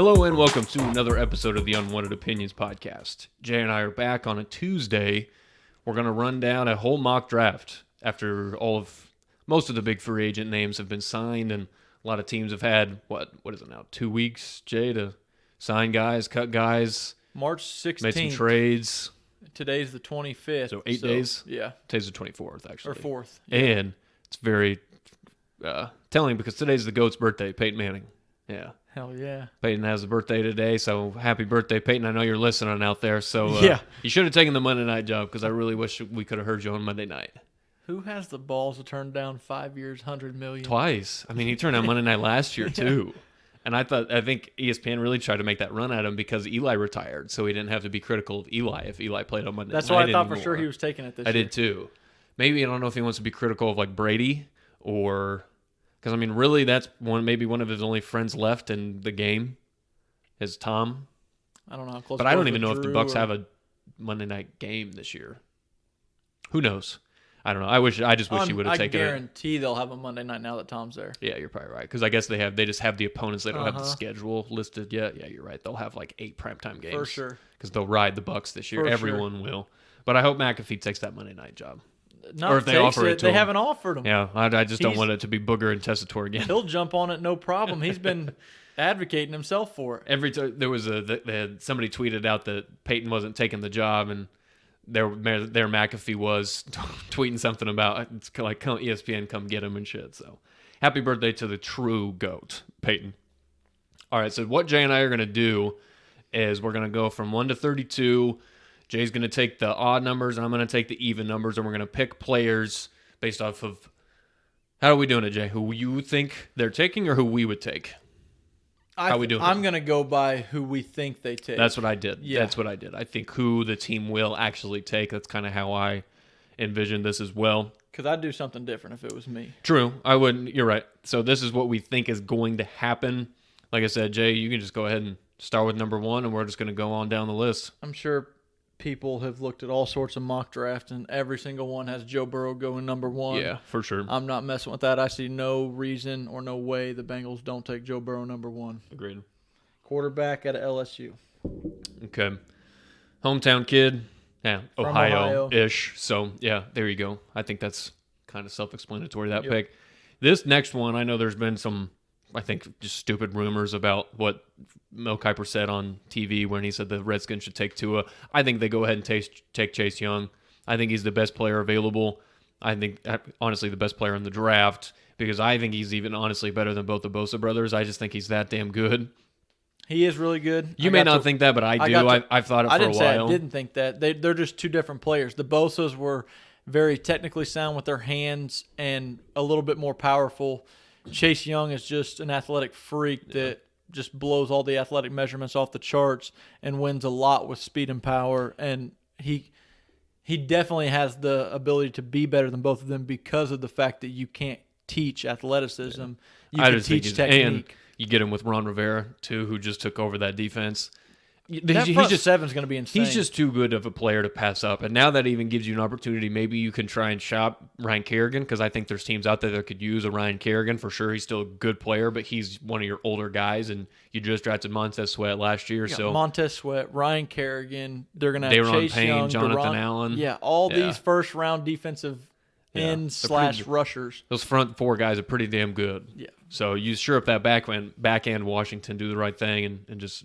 Hello and welcome to another episode of the Unwanted Opinions podcast. Jay and I are back on a Tuesday. We're going to run down a whole mock draft after most of the big free agent names have been signed, and a lot of teams have had, what is it now, 2 weeks, Jay, to sign guys, cut guys, March 16th. made some trades. Today's the 25th. So 8 days? Yeah. Today's the 24th, actually. Or 4th. Yeah. And it's very telling because today's the GOAT's birthday, Peyton Manning. Yeah. Hell yeah. Peyton has a birthday today, so happy birthday, Peyton. I know you're listening out there, so Yeah. you should have taken the Monday night job because I really wish we could have heard you on Monday night. Who has the balls to turn down 5 years, $100 million? Twice. I mean, he turned on Monday night last year, too. And I think ESPN really tried to make that run at him because Eli retired, so he didn't have to be critical of Eli if Eli played on Monday That's night why I thought anymore. for sure he was taking it this I year. did, too. Maybe, I don't know if he wants to be critical of, like, Brady or... Because, I mean, really, that's maybe one of his only friends left in the game is Tom. I don't know how close. But it I was don't even with know if the Drew Bucks or- have a Monday night game this year. Who knows? I don't know. I just wish he would have taken I it. guarantee they'll have a Monday night now that Tom's there. Yeah, you're probably right. Because I guess they just have the opponents. They don't have the Uh-huh. schedule listed yet. Yeah, you're right. They'll have like 8 primetime games. For sure. Because they'll ride the Bucks this year. For sure. Everyone will. But I hope McAfee takes that Monday night job. Not Or if they takes offer it to they him. haven't offered him. Yeah, I just don't He's- want it to be Booger and Tessitore again. He'll jump on it, no problem. He's been advocating himself for it. Every time there was somebody tweeted out that Peyton wasn't taking the job, and their McAfee was tweeting something about it's like ESPN come get him and shit. So happy birthday to the true GOAT, Peyton. All right, so what Jay and I are gonna do is we're gonna go from 1 to 32. Jay's gonna take the odd numbers, and I'm gonna take the even numbers, and we're gonna pick players based off of how are we doing it, Jay? Who you think they're taking, or who we would take? How we doing? I'm going to go by who we think they take. That's what I did. Yeah. That's what I did. I think who the team will actually take. That's kind of how I envisioned this as well. Because I'd do something different if it was me. True. I wouldn't. You're right. So this is what we think is going to happen. Like I said, Jay, you can just go ahead and start with number 1, and we're just going to go on down the list. I'm sure people have looked at all sorts of mock drafts, and every single one has Joe Burrow going number 1. Yeah, for sure. I'm not messing with that. I see no reason or no way the Bengals don't take Joe Burrow number 1. Agreed. Quarterback at LSU. Okay. Hometown kid. Yeah, From Ohio-ish. So, yeah, there you go. I think that's kind of self-explanatory, that Yep. pick. This next one, I know there's been some, I think, just stupid rumors about what Mel Kiper said on TV when he said the Redskins should take Tua. I think they go ahead and take Chase Young. I think he's the best player available. I think, honestly, the best player in the draft because I think he's even, honestly, better than both the Bosa brothers. I just think he's that damn good. He is really good. You may not think that, but I do. I've thought it for a while. I didn't say I didn't think that. They're just two different players. The Bosas were very technically sound with their hands and a little bit more powerful. Chase Young is just an athletic freak that just blows all the athletic measurements off the charts and wins a lot with speed and power. And he definitely has the ability to be better than both of them because of the fact that you can't teach athleticism. You I can just think teach he's, technique. and you get him with Ron Rivera too, who just took over that defense. That front seven's going to be insane. He's just too good of a player to pass up. And now that even gives you an opportunity, maybe you can try and shop Ryan Kerrigan because I think there's teams out there that could use a Ryan Kerrigan for sure. He's still a good player, but he's one of your older guys, and you just drafted Montez Sweat last year. Yeah, So Montez Sweat, Ryan Kerrigan, they're going to have Daron Chase Payne, Young, Jonathan Allen. Yeah, all Yeah. these first-round defensive ends / rushers. those front 4 guys are pretty damn good. Yeah. So you sure up that back end Washington, do the right thing and just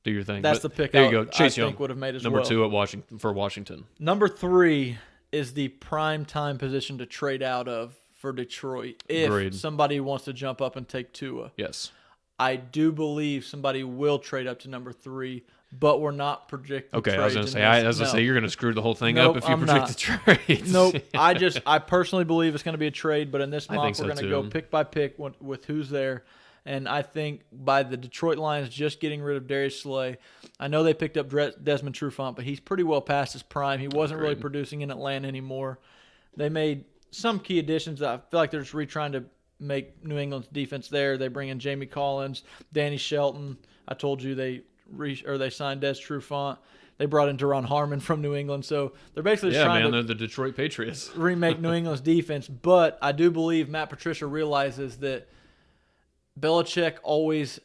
do your thing. That's But the pick there I you go. Chase think Young would have made as number well. 2 at Washington. Number 3 is the prime time position to trade out of for Detroit if Agreed. somebody wants to jump up and take Tua. Yes. I do believe somebody will trade up to number 3, but we're not predicting Okay, trades I was going in to say, this. No. you're going to screw the whole thing Nope, up if you I'm predict not. the trades. Nope. I personally believe it's going to be a trade, but in this I mock, think so we're going to go too. pick by pick with who's there. And I think by the Detroit Lions just getting rid of Darius Slay, I know they picked up Desmond Trufant, but he's pretty well past his prime. He wasn't really Agreed. producing in Atlanta anymore. They made some key additions. I feel like they're just retrying to make New England's defense there. They bring in Jamie Collins, Danny Shelton. I told you they signed Des Trufant. They brought in Deron Harmon from New England. So they're basically just trying they're to the Detroit Patriots. remake New England's defense. But I do believe Matt Patricia realizes that Belichick always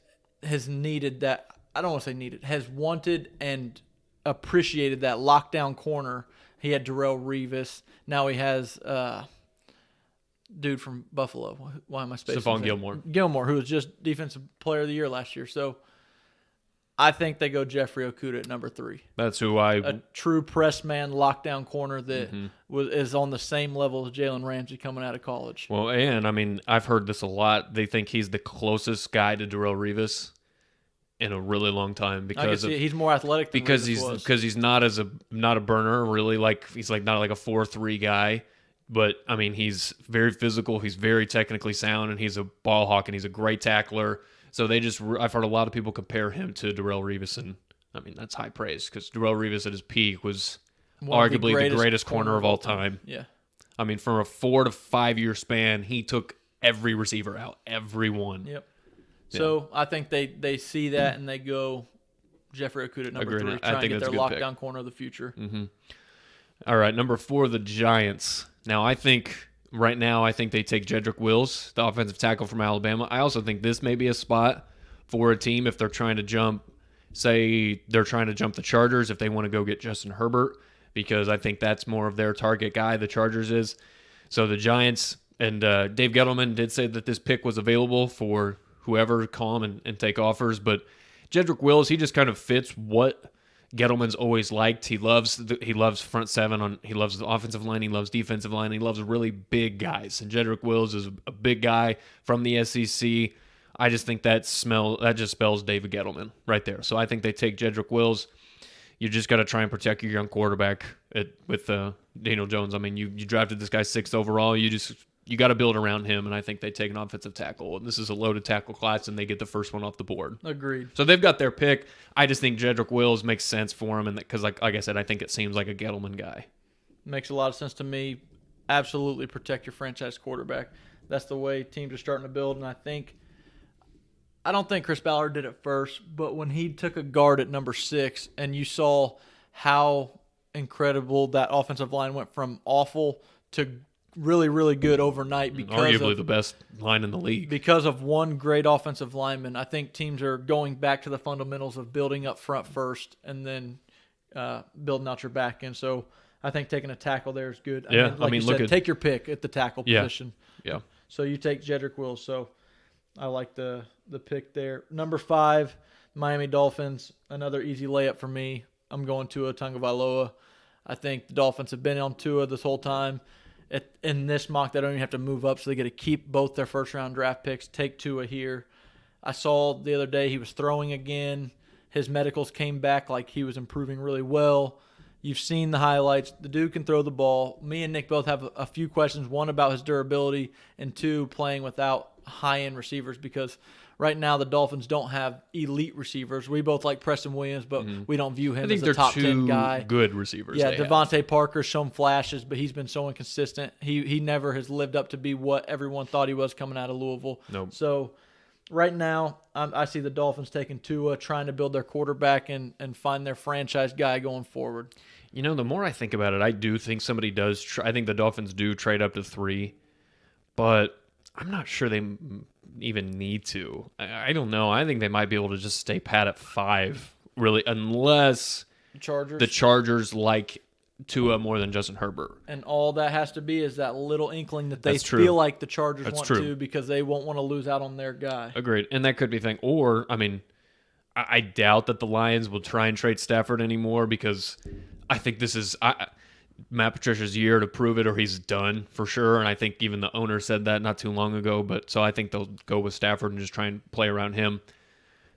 has needed that. I don't want to say needed. Has wanted and appreciated that lockdown corner. He had Darrelle Revis. Now he has dude from Buffalo. Why am I spacing? Stephon Gilmore. Gilmore, who was just Defensive Player of the Year last year. So I think they go Jeffrey Okudah at number 3. That's who A true press man, lockdown corner that is on the same level as Jalen Ramsey coming out of college. Well, and I mean, I've heard this a lot. They think he's the closest guy to Darrelle Revis in a really long time because he's more athletic than because Revis he's not a burner really, like he's like not like a 4-3 guy. But I mean, he's very physical. He's very technically sound, and he's a ball hawk, and he's a great tackler. So I've heard a lot of people compare him to Darrelle Revis, and I mean that's high praise because Darrelle Revis at his peak was arguably the greatest corner of all time. Yeah, I mean, from a 4 to 5 year span, he took every receiver out, everyone. Yep. So I think they see that and they go Jeffrey Okudah at number 3, try and get their lockdown corner of the future. Mm-hmm. All right, number 4, the Giants. Now I think they take Jedrick Wills, the offensive tackle from Alabama. I also think this may be a spot for a team if they're trying to jump. Say they're trying to jump the Chargers if they want to go get Justin Herbert, because I think that's more of their target guy, the Chargers is. So the Giants and Dave Gettleman did say that this pick was available for whoever call him and take offers. But Jedrick Wills, he just kind of fits what Gettleman's always liked. He loves front seven. He loves the offensive line. He loves defensive line. He loves really big guys. And Jedrick Wills is a big guy from the SEC. I just think that just spells David Gettleman right there. So I think they take Jedrick Wills. You just got to try and protect your young quarterback with Daniel Jones. I mean, you drafted this guy 6th overall. You got to build around him, and I think they take an offensive tackle. And this is a loaded tackle class, and they get the first one off the board. Agreed. So they've got their pick. I just think Jedrick Wills makes sense for him, and because like I said, I think it seems like a Gettleman guy. Makes a lot of sense to me. Absolutely protect your franchise quarterback. That's the way teams are starting to build, and I don't think Chris Ballard did it first, but when he took a guard at number 6, and you saw how incredible that offensive line went from awful to really, really good overnight because arguably the best line in the league. Because of one great offensive lineman. I think teams are going back to the fundamentals of building up front first and then building out your back end. So I think taking a tackle there is good. Take your pick at the tackle position. Yeah. So you take Jedrick Wills. So I like the pick there. Number 5, Miami Dolphins. Another easy layup for me. I'm going Tua Tagovailoa. I think the Dolphins have been on Tua this whole time. In this mock, they don't even have to move up, so they get to keep both their first-round draft picks, take Tua here. I saw the other day he was throwing again. His medicals came back like he was improving really well. You've seen the highlights. The dude can throw the ball. Me and Nick both have a few questions, one about his durability and 2, playing without high-end receivers because right now the Dolphins don't have elite receivers. We both like Preston Williams, but we don't view him as a top 10 guy. Good receivers. Yeah, Devontae Parker's shown flashes, but he's been so inconsistent. He never has lived up to be what everyone thought he was coming out of Louisville. Nope. So right now I see the Dolphins taking Tua, trying to build their quarterback and find their franchise guy going forward. You know, the more I think about it, I do think somebody does. I think the Dolphins do trade up to 3, but I'm not sure they even need to. I don't know. I think they might be able to just stay pat at 5, really, unless the Chargers like Tua more than Justin Herbert. And all that has to be is that little inkling that they feel like the Chargers want to because they won't want to lose out on their guy. Agreed. And that could be a thing. Or, I mean, I doubt that the Lions will try and trade Stafford anymore because I think this is Matt Patricia's year to prove it or he's done for sure. And I think even the owner said that not too long ago. But so I think they'll go with Stafford and just try and play around him.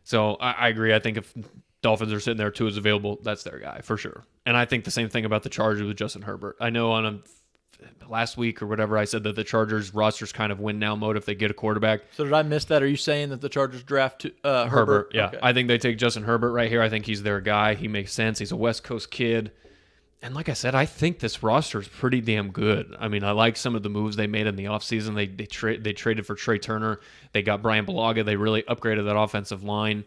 So I agree. I think if Dolphins are sitting there, Tua's available, that's their guy for sure. And I think the same thing about the Chargers with Justin Herbert. I know on last week or whatever I said that the Chargers roster's kind of win now mode if they get a quarterback. So did I miss that? Are you saying that the Chargers draft Herbert? Yeah. Okay. I think they take Justin Herbert right here. I think he's their guy. He makes sense. He's a West Coast kid. And like I said, I think this roster is pretty damn good. I mean, I like some of the moves they made in the offseason. They traded for Trey Turner. They got Brian Bulaga. They really upgraded that offensive line.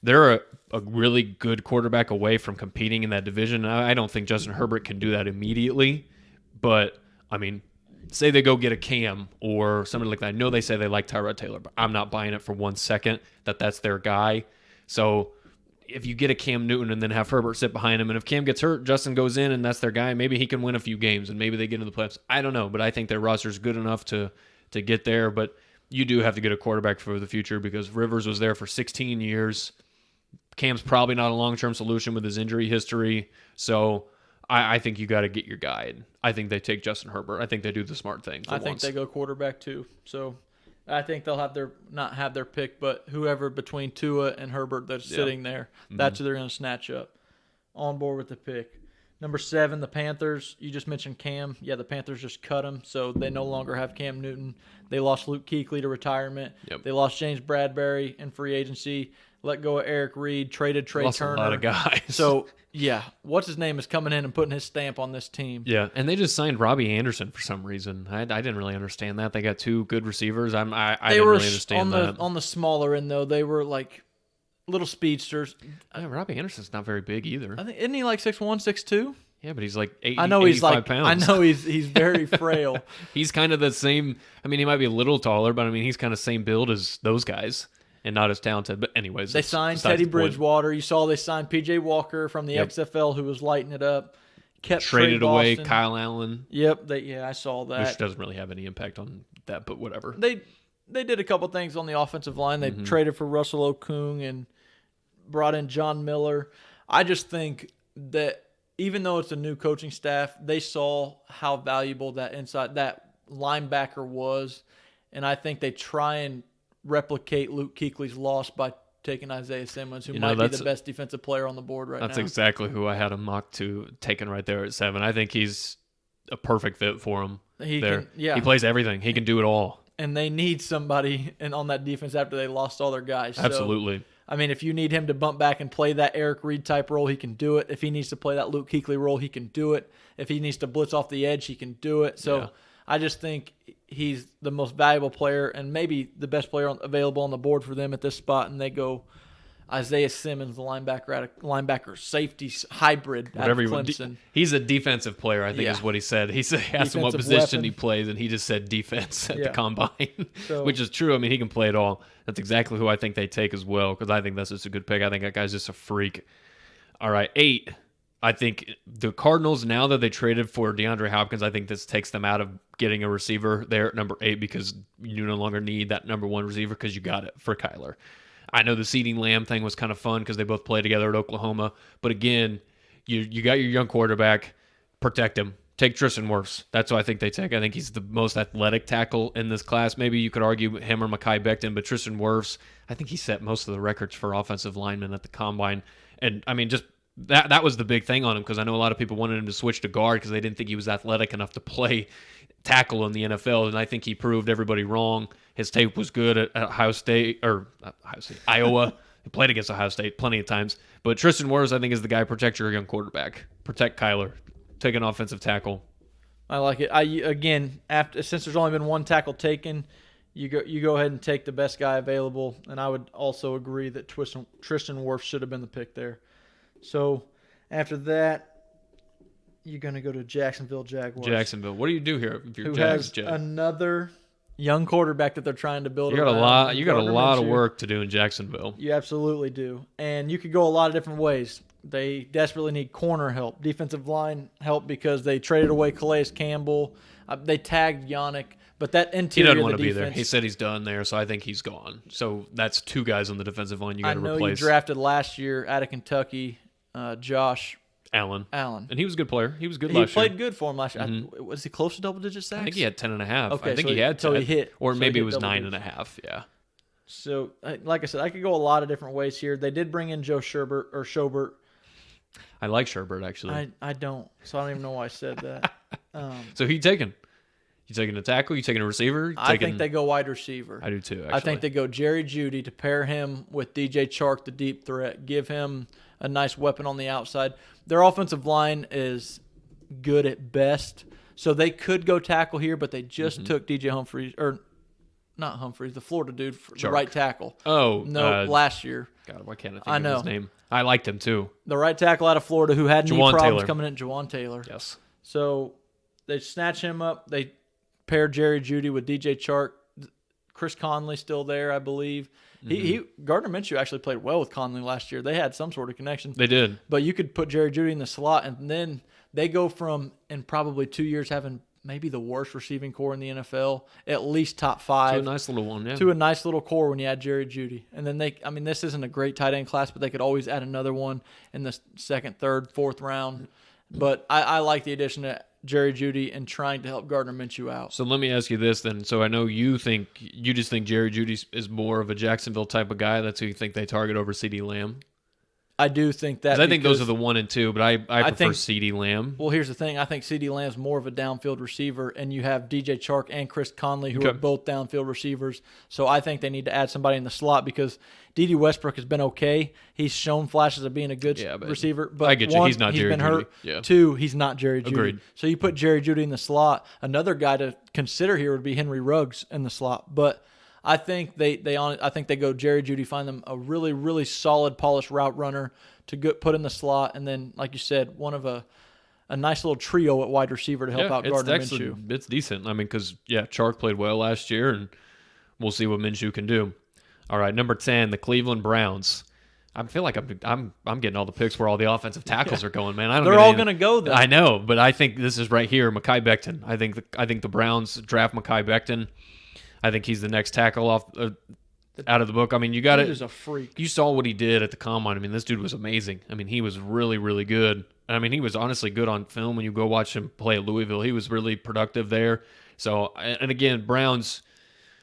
They're a really good quarterback away from competing in that division. I don't think Justin Herbert can do that immediately. But, I mean, say they go get a Cam or somebody like that. I know they say they like Tyrod Taylor, but I'm not buying it for 1 second that that's their guy. So if you get a Cam Newton and then have Herbert sit behind him, and if Cam gets hurt, Justin goes in and that's their guy, maybe he can win a few games and maybe they get into the playoffs. I don't know, but I think their roster is good enough to get there. But you do have to get a quarterback for the future because Rivers was there for 16 years. Cam's probably not a long-term solution with his injury history. So I think you got to get your guy. I think they take Justin Herbert. I think they do the smart thing for I think once. they go quarterback too. So I think they'll have not have their pick, but whoever between Tua and Herbert that's sitting there, that's who they're going to snatch up. On board with the pick. Number 7, the Panthers. You just mentioned Cam. Yeah, the Panthers just cut him, so they no longer have Cam Newton. They lost Luke Kuechly to retirement. Yep. They lost James Bradbury in free agency. Let go of Eric Reed. Traded Trey Lost Turner. a lot of guys. So, yeah, what's his name is coming in and putting his stamp on this team. yeah, and they just signed Robbie Anderson for some reason. I didn't really understand that. They got 2 good receivers. I They didn't were really understand that. on the smaller end, though. They were like little speedsters. Yeah, Robbie Anderson's not very big either. I think isn't he like 6'1", 6'2"? Yeah, but he's like 80, I know he's 85 like pounds. I know he's very frail. He's kind of the same. I mean, he might be a little taller, but I mean, he's kind of same build as those guys and not as talented. But anyways, They that's signed besides Teddy the point. Bridgewater. You saw they signed P.J. Walker from the Yep. XFL, who was lighting it up. Kept Traded Trey away Boston. Kyle Allen, Yep, I saw which that. doesn't really have any impact on that, but whatever. They did a couple things on the offensive line. They traded for Russell Okung and brought in John Miller. I just think that even though it's a new coaching staff, they saw how valuable that linebacker was, and I think they try and replicate Luke Kuechly's loss by taking Isaiah Simmons, who might be the best defensive player on the board right now. That's exactly who I had him mocked to taken right there at 7. I think he's a perfect fit for him. He there. can, yeah. He plays everything. He can do it all. And they need somebody on that defense after they lost all their guys. Absolutely. So, I mean, if you need him to bump back and play that Eric Reed type role, he can do it. If he needs to play that Luke Kuechly role, he can do it. If he needs to blitz off the edge, he can do it. So Yeah. I just think he's the most valuable player and maybe the best player available on the board for them at this spot. And they go Isaiah Simmons, the linebacker safety hybrid out of Clemson. He's a defensive player, I think Yeah. is what he said. He said, asked him what Defensive position weapon. he plays, and he just said defense at Yeah. the combine, So- which is true. I mean, he can play it all. That's exactly who I think they take as well, because I think that's just a good pick. I think that guy's just a freak. All right, 8. I think the Cardinals, now that they traded for DeAndre Hopkins, I think this takes them out of getting a receiver there at number 8 because you no longer need that number 1 receiver because you got it for Kyler. I know the CeeDee Lamb thing was kind of fun because they both played together at Oklahoma. But again, you got your young quarterback. Protect him. Take Tristan Wirfs. That's what I think they take. I think he's the most athletic tackle in this class. Maybe you could argue him or Mekhi Becton, but Tristan Wirfs, I think he set most of the records for offensive linemen at the combine. And, I mean, just that was the big thing on him because I know a lot of people wanted him to switch to guard because they didn't think he was athletic enough to play tackle in the NFL, and I think he proved everybody wrong. His tape was good at Iowa. He played against Ohio State plenty of times. But Tristan Wirfs, I think, is the guy. Protect your young quarterback. Protect Kyler. Take an offensive tackle. I like it. Since there's only been 1 tackle taken, you go ahead and take the best guy available. And I would also agree that Tristan Wirfs should have been the pick there. So after that, you're going to go to Jacksonville Jaguars. Jacksonville. What do you do here if you're Who Jags? has another young quarterback that they're trying to build You got around. a lot. You got a Gardner lot of Minshew. work to do in Jacksonville. You absolutely do. And you could go a lot of different ways. They desperately need corner help, defensive line help because they traded away Calais Campbell. They tagged Yannick, but that He interior doesn't of want the to be defense, there. He said he's done there, so I think he's gone. So that's 2 guys on the defensive line you got I to know replace. you drafted last year out of Kentucky, Josh Allen. Allen. And he was a good player. He was good He last year. played good for him last year. Was he close to double-digit sacks? I think he had 10.5. Okay, I think so he had so 10. he hit. Or so maybe he it hit was double 9.5. Yeah. So, like I said, I could go a lot of different ways here. They did bring in Joe Schobert. I like Sherbert, actually. I don't, so I don't even know why I said that. So who you taking? You taking a tackle? You taking a receiver? I think they go wide receiver. I do too, actually. I think they go Jerry Jeudy to pair him with DJ Chark, the deep threat. Give him a nice weapon on the outside. Their offensive line is good at best, so they could go tackle here, but they just took DJ Humphries, or not Humphries, the Florida dude, for the Chark. right tackle. Oh. Last year. God, why can't I think I of know. his name? I liked him, too. The right tackle out of Florida who had knee Juwan problems Taylor. coming in, Juwan Taylor. Yes. So they snatch him up. They pair Jerry Jeudy with DJ Chark. Chris Conley still there, I believe. Gardner Minshew actually played well with Conley last year. They had some sort of connection. They did. But you could put Jerry Jeudy in the slot, and then they go from, in probably 2 years, having maybe the worst receiving core in the NFL, at least top 5. To a nice little one, yeah. To a nice little core when you add Jerry Jeudy. And then this isn't a great tight end class, but they could always add another one in the second, third, fourth round. But I like the addition of Jerry Jeudy and trying to help Gardner Minshew out. So let me ask you this then. So I know you just think Jerry Jeudy is more of a Jacksonville type of guy. That's who you think they target over CeeDee Lamb? I do think that. I think those are the 1 and 2, but I prefer CeeDee Lamb. Well, here's the thing. I think CeeDee Lamb's more of a downfield receiver, and you have DJ Chark and Chris Conley, who are both downfield receivers. So I think they need to add somebody in the slot because D.D. Westbrook has been okay. He's shown flashes of being a good receiver. But I get you. He's not Jerry been Jeudy. hurt. Yeah. 2, he's not Jerry Jeudy. Agreed. So you put Jerry Jeudy in the slot. Another guy to consider here would be Henry Ruggs in the slot. But I think they go Jerry Jeudy, find them a really, really solid, polished route runner to put in the slot, and then, like you said, one of a nice little trio at wide receiver to help out Gardner Minshew. It's decent. I mean, because, Chark played well last year, and we'll see what Minshew can do. All right, number 10, the Cleveland Browns. I feel like I'm getting all the picks where all the offensive tackles are going, man. They're all going to go there. I know, but I think this is right here, Mekhi Becton. I think the Browns draft Mekhi Becton. I think he's the next tackle out of the book. I mean, you got it. He is a freak. You saw what he did at the combine. I mean, this dude was amazing. I mean, he was really, really good. I mean, he was honestly good on film. When you go watch him play at Louisville, he was really productive there. So, and again, Browns,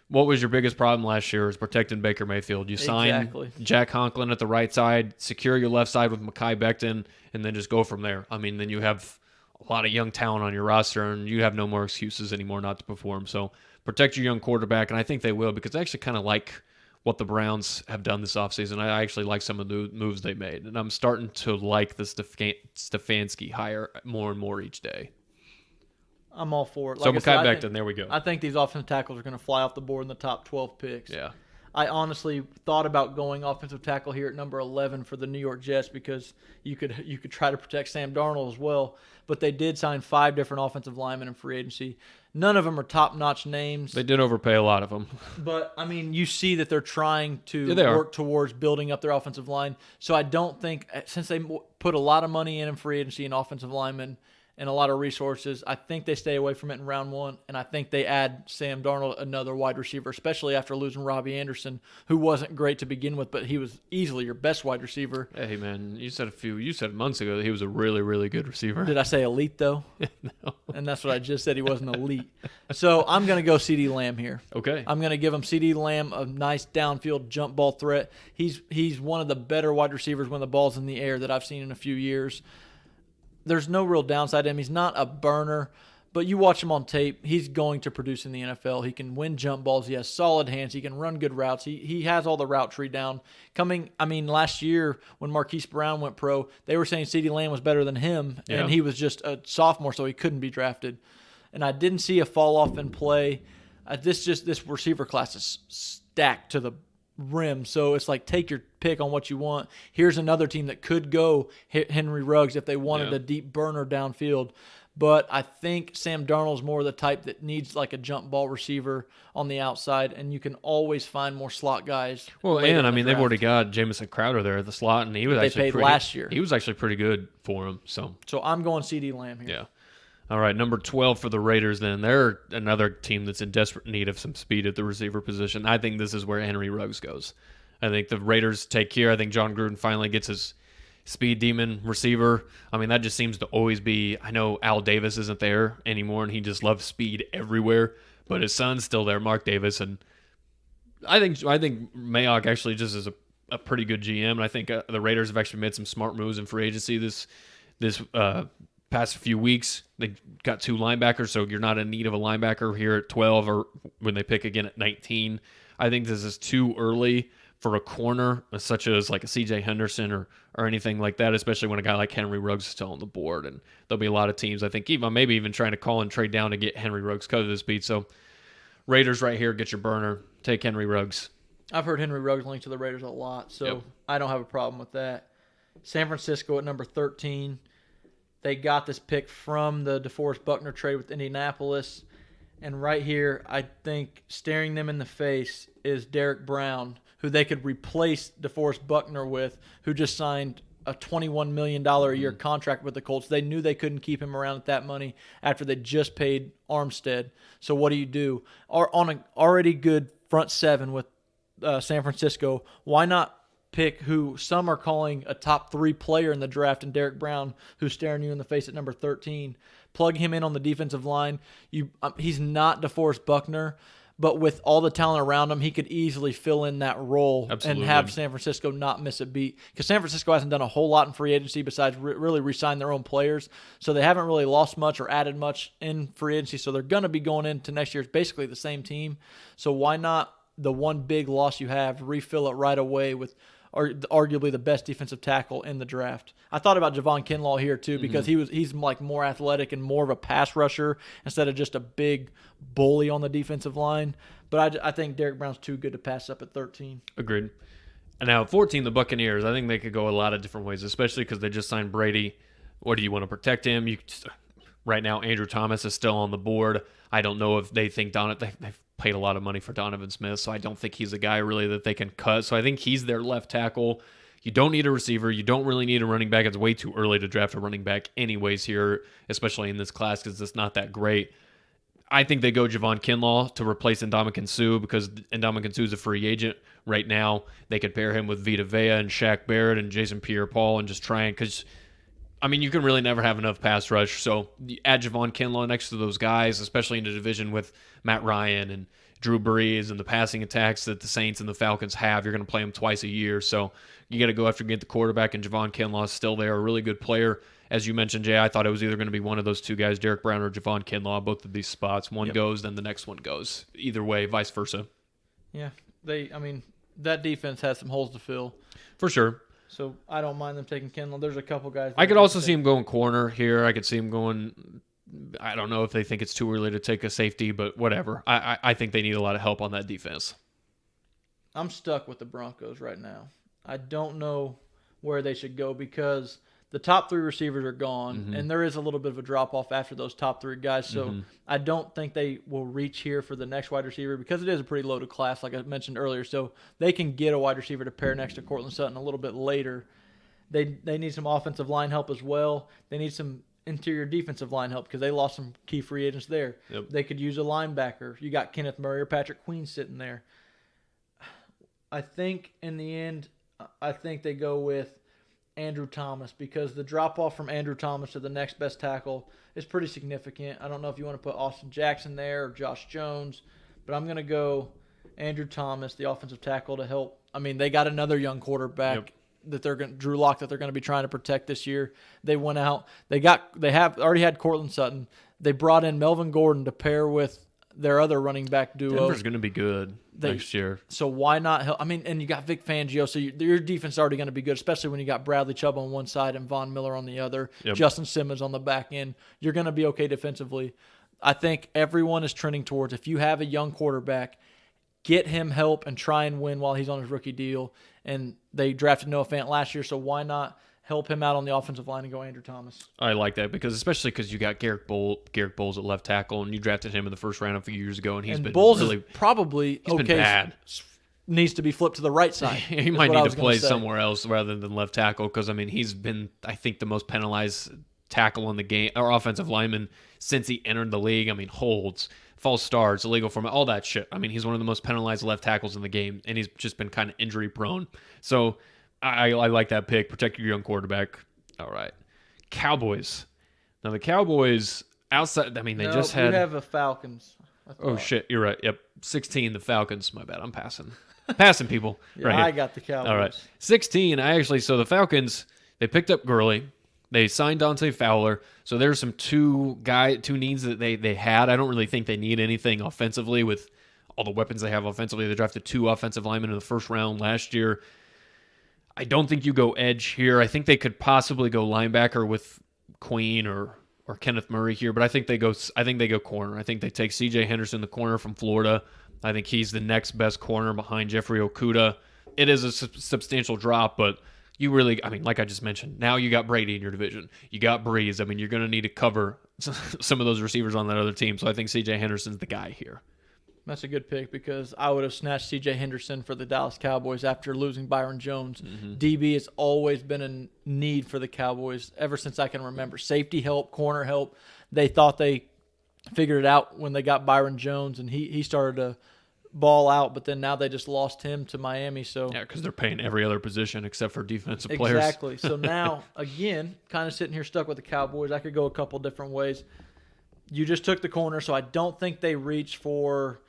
what was your biggest problem last year was protecting Baker Mayfield. You sign Jack Conklin at the right side, secure your left side with Mekhi Becton, and then just go from there. I mean, then you have a lot of young talent on your roster, and you have no more excuses anymore not to perform. So protect your young quarterback, and I think they will because I actually kind of like what the Browns have done this offseason. I actually like some of the moves they made, and I'm starting to like the Stefanski hire more and more each day. I'm all for it. Like Mekhi Becton, there we go. I think these offensive tackles are going to fly off the board in the top 12 picks. Yeah. I honestly thought about going offensive tackle here at number 11 for the New York Jets because you could try to protect Sam Darnold as well. But they did sign 5 different offensive linemen in free agency. None of them are top-notch names. They did overpay a lot of them. But, I mean, you see that they're trying to work towards building up their offensive line. So I don't think, since they put a lot of money in free agency and offensive linemen and a lot of resources, I think they stay away from it in round 1, and I think they add Sam Darnold another wide receiver, especially after losing Robbie Anderson, who wasn't great to begin with, but he was easily your best wide receiver. Hey, man, you said months ago that he was a really, really good receiver. Did I say elite, though? No. And that's what I just said. He wasn't elite. So I'm going to go CeeDee Lamb here. Okay. I'm going to give him CeeDee Lamb a nice downfield jump ball threat. He's one of the better wide receivers when the ball's in the air that I've seen in a few years. There's no real downside to him. He's not a burner, but you watch him on tape, he's going to produce in the NFL. He can win jump balls. He has solid hands. He can run good routes. He has all the route tree down. Last year when Marquise Brown went pro, they were saying CeeDee Lamb was better than him, and he was just a sophomore, so he couldn't be drafted. And I didn't see a fall off in play. This receiver class is stacked to the rim, so it's like take your pick on what you want. Here's another team that could go hit Henry Ruggs if they wanted a deep burner downfield, but I think Sam Darnold's more the type that needs like a jump ball receiver on the outside, and you can always find more slot guys. Well, and I mean they've already got Jamison Crowder there at the slot, and he was last year. He was actually pretty good for him. So I'm going CeeDee Lamb here. Yeah. All right, number 12 for the Raiders then. They're another team that's in desperate need of some speed at the receiver position. I think this is where Henry Ruggs goes. I think the Raiders take care. I think John Gruden finally gets his speed demon receiver. I mean, that just seems to always be – I know Al Davis isn't there anymore, and he just loves speed everywhere. But his son's still there, Mark Davis. And I think Mayock actually just is a pretty good GM. And I think the Raiders have actually made some smart moves in free agency this past few weeks. They got 2 linebackers, so you're not in need of a linebacker here at 12 or when they pick again at 19. I think this is too early for a corner such as like a CJ Henderson or anything like that, especially when a guy like Henry Ruggs is still on the board. And there'll be a lot of teams, I think, maybe even trying to call and trade down to get Henry Ruggs because of his speed. So Raiders right here, get your burner. Take Henry Ruggs. I've heard Henry Ruggs linked to the Raiders a lot, so I don't have a problem with that. San Francisco at number 13. They got this pick from the DeForest Buckner trade with Indianapolis. And right here, I think staring them in the face is Derek Brown, who they could replace DeForest Buckner with, who just signed a $21 million a year contract with the Colts. They knew they couldn't keep him around at that money after they just paid Armstead. So what do? On an already good front seven with San Francisco, why not pick who some are calling a top 3 player in the draft, and Derek Brown, who's staring you in the face at number 13? Plug him in on the defensive line. He's not DeForest Buckner, but with all the talent around him, he could easily fill in that role. Absolutely. And have San Francisco not miss a beat. Because San Francisco hasn't done a whole lot in free agency besides really re-sign their own players. So they haven't really lost much or added much in free agency. So they're going to be going into next year. It's basically the same team. So why not the one big loss you have, refill it right away with arguably the best defensive tackle in the draft? I thought about Javon Kinlaw here too, because he's like more athletic and more of a pass rusher instead of just a big bully on the defensive line. But I think Derek Brown's too good to pass up at 13. Agreed. And now at 14, the Buccaneers, I think they could go a lot of different ways, especially because they just signed Brady. What do you want to protect him? Right now, Andrew Thomas is still on the board. I don't know if they think they've paid a lot of money for Donovan Smith, so I don't think he's a guy really that they can cut. So I think he's their left tackle. You don't need a receiver. You don't really need a running back. It's way too early to draft a running back anyways here, especially in this class because it's not that great. I think they go Javon Kinlaw to replace Ndamukong Suh because Ndamukong Suh is a free agent right now. They could pair him with Vita Vea and Shaq Barrett and Jason Pierre-Paul and just try and – because, I mean, you can really never have enough pass rush. So you add Javon Kinlaw next to those guys, especially in the division with Matt Ryan and Drew Brees and the passing attacks that the Saints and the Falcons have. You're going to play them twice a year. So you got to go after get the quarterback, and Javon Kinlaw is still there, a really good player. As you mentioned, Jay, I thought it was either going to be one of those two guys, Derek Brown or Javon Kinlaw, both of these spots. One goes, then the next one goes. Either way, vice versa. Yeah, that defense has some holes to fill. For sure. So I don't mind them taking Kinlaw. There's a couple guys. I could also see him going corner here. I could see him going, I don't know if they think it's too early to take a safety, but whatever. I think they need a lot of help on that defense. I'm stuck with the Broncos right now. I don't know where they should go because the top 3 receivers are gone, and there is a little bit of a drop-off after those top 3 guys. So I don't think they will reach here for the next wide receiver because it is a pretty loaded class, like I mentioned earlier. So they can get a wide receiver to pair next to Courtland Sutton a little bit later. They need some offensive line help as well. They need some interior defensive line help because they lost some key free agents there. Yep. They could use a linebacker. You got Kenneth Murray or Patrick Queen sitting there. I think in the end, I think they go with Andrew Thomas because the drop-off from Andrew Thomas to the next best tackle is pretty significant. I don't know if you want to put Austin Jackson there or Josh Jones, but I'm going to go Andrew Thomas, the offensive tackle, to help. I mean, they got another young quarterback that Drew Lock, that they're going to be trying to protect this year. They went out. They have already had Courtland Sutton. They brought in Melvin Gordon to pair with their other running back duo. Denver's going to be good next year. So why not help? I mean, and you got Vic Fangio, so your defense is already going to be good, especially when you got Bradley Chubb on one side and Von Miller on the other, Justin Simmons on the back end. You're going to be okay defensively. I think everyone is trending towards, if you have a young quarterback, get him help and try and win while he's on his rookie deal. And they drafted Noah Fant last year, so why not help him out on the offensive line and go Andrew Thomas? I like that especially because you got Garrett Bowles at left tackle, and you drafted him in the first round a few years ago, and he's been Bowles really is probably he's been bad. Needs to be flipped to the right side. He might need to play somewhere else rather than left tackle because, I mean, he's been, I think, the most penalized tackle in the game, or offensive lineman, since he entered the league. I mean, holds, false starts, illegal form, all that shit. I mean, he's one of the most penalized left tackles in the game, and he's just been kind of injury prone. So I like that pick. Protect your young quarterback. All right. Cowboys. Now, the Cowboys outside, I mean, they just had. You have the Falcons. Oh, shit. You're right. Yep. 16, the Falcons. My bad. I'm passing. Passing people. Yeah, right here. I got the Cowboys. All right. 16, so the Falcons, they picked up Gurley. They signed Dante Fowler. So there's some two needs that they had. I don't really think they need anything offensively with all the weapons they have offensively. They drafted 2 offensive linemen in the first round last year. I don't think you go edge here. I think they could possibly go linebacker with Queen or Kenneth Murray here, but I think they go corner. I think they take C.J. Henderson, the corner from Florida. I think he's the next best corner behind Jeffrey Okudah. It is a substantial drop, but you really, I mean, like I just mentioned, now you got Brady in your division. You got Breeze. I mean, you're going to need to cover some of those receivers on that other team. So I think C.J. Henderson's the guy here. That's a good pick because I would have snatched C.J. Henderson for the Dallas Cowboys after losing Byron Jones. DB has always been a need for the Cowboys ever since I can remember. Safety help, corner help. They thought they figured it out when they got Byron Jones, and he started to ball out, but then now they just lost him to Miami. So Yeah, because they're paying every other position except for defensive players. Exactly. So now, again, kind of sitting here stuck with the Cowboys. I could go a couple different ways. You just took the corner, so I don't think they reach for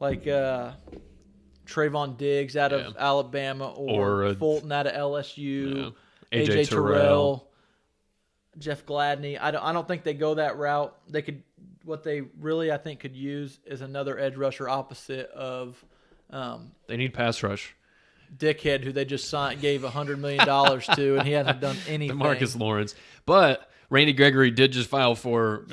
like Trayvon Diggs out of Alabama or Fulton out of LSU, A.J. Terrell, Jeff Gladney. I don't think they go that route. They could. What they really, I think, could use is another edge rusher opposite of They need pass rush. Dickhead, who they just gave $100 million to, and he hasn't done anything. Marcus Lawrence. But Randy Gregory did just file for...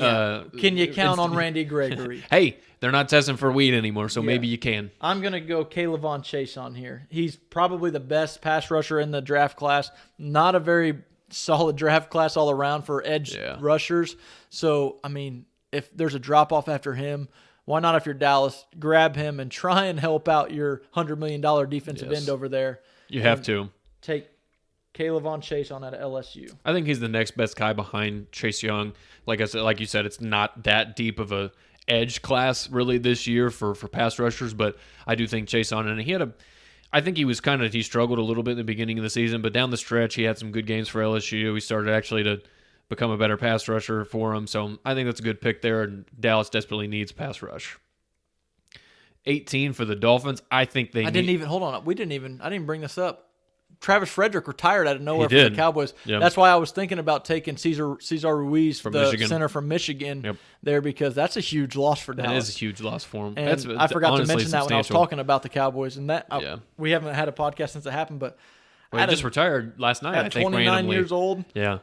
can you count on Randy Gregory? Hey, they're not testing for weed anymore, so maybe you can. I'm going to go Kayvon Chase on here. He's probably the best pass rusher in the draft class. Not a very solid draft class all around for edge rushers. So, I mean, if there's a drop-off after him, why not, if you're Dallas, grab him and try and help out your $100 million defensive end over there. You have to. Take Kayvon Chase on at LSU. I think he's the next best guy behind Chase Young. Like I said, like you said, it's not that deep of a edge class really this year for pass rushers, but I do think Chase on, and I think he struggled a little bit in the beginning of the season, but down the stretch he had some good games for LSU. He started actually to become a better pass rusher for him, so I think that's a good pick there, and Dallas desperately needs pass rush. 18 for the Dolphins. I think they didn't even bring this up. Travis Frederick retired out of nowhere for the Cowboys. Yep. That's why I was thinking about taking Cesar Ruiz, from Michigan. Center from Michigan, there, because that's a huge loss for Dallas. That is a huge loss for him. And I forgot to mention that when I was talking about the Cowboys, and we haven't had a podcast since it happened, but he just retired last night. At 29 years old. Yeah,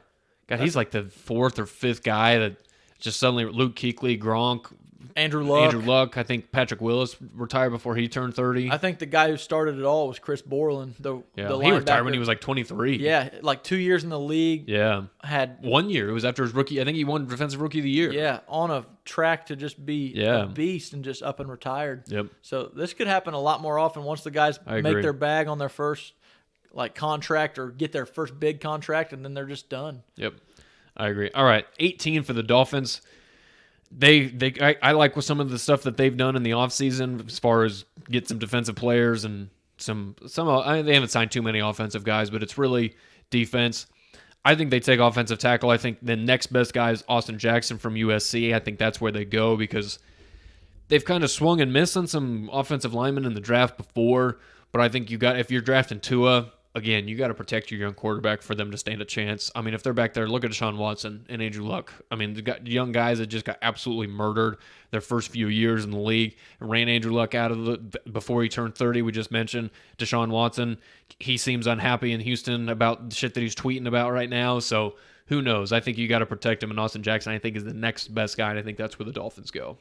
God, he's like the fourth or fifth guy that just suddenly Luke Kuechly, Gronk. Andrew Luck. I think Patrick Willis retired before he turned 30. I think the guy who started it all was Chris Borland. He retired when he was like 23. Yeah, like 2 years in the league. Yeah. Had 1 year. It was after his rookie. I think he won Defensive Rookie of the Year. Yeah, on a track to just be a beast and just up and retired. Yep. So this could happen a lot more often once the guys make their bag on their first contract or get their first big contract, and then they're just done. Yep. I agree. All right, 18 for the Dolphins. I like with some of the stuff that they've done in the offseason as far as get some defensive players and they haven't signed too many offensive guys, but it's really defense. I think they take offensive tackle. I think the next best guy is Austin Jackson from USC. I think that's where they go because they've kind of swung and missed on some offensive linemen in the draft before, but I think if you're drafting Tua, again, you got to protect your young quarterback for them to stand a chance. I mean, if they're back there, look at Deshaun Watson and Andrew Luck. I mean, they've got young guys that just got absolutely murdered their first few years in the league. Ran Andrew Luck out of before he turned 30. We just mentioned Deshaun Watson. He seems unhappy in Houston about the shit that he's tweeting about right now. So who knows? I think you got to protect him. And Austin Jackson, I think, is the next best guy. And I think that's where the Dolphins go.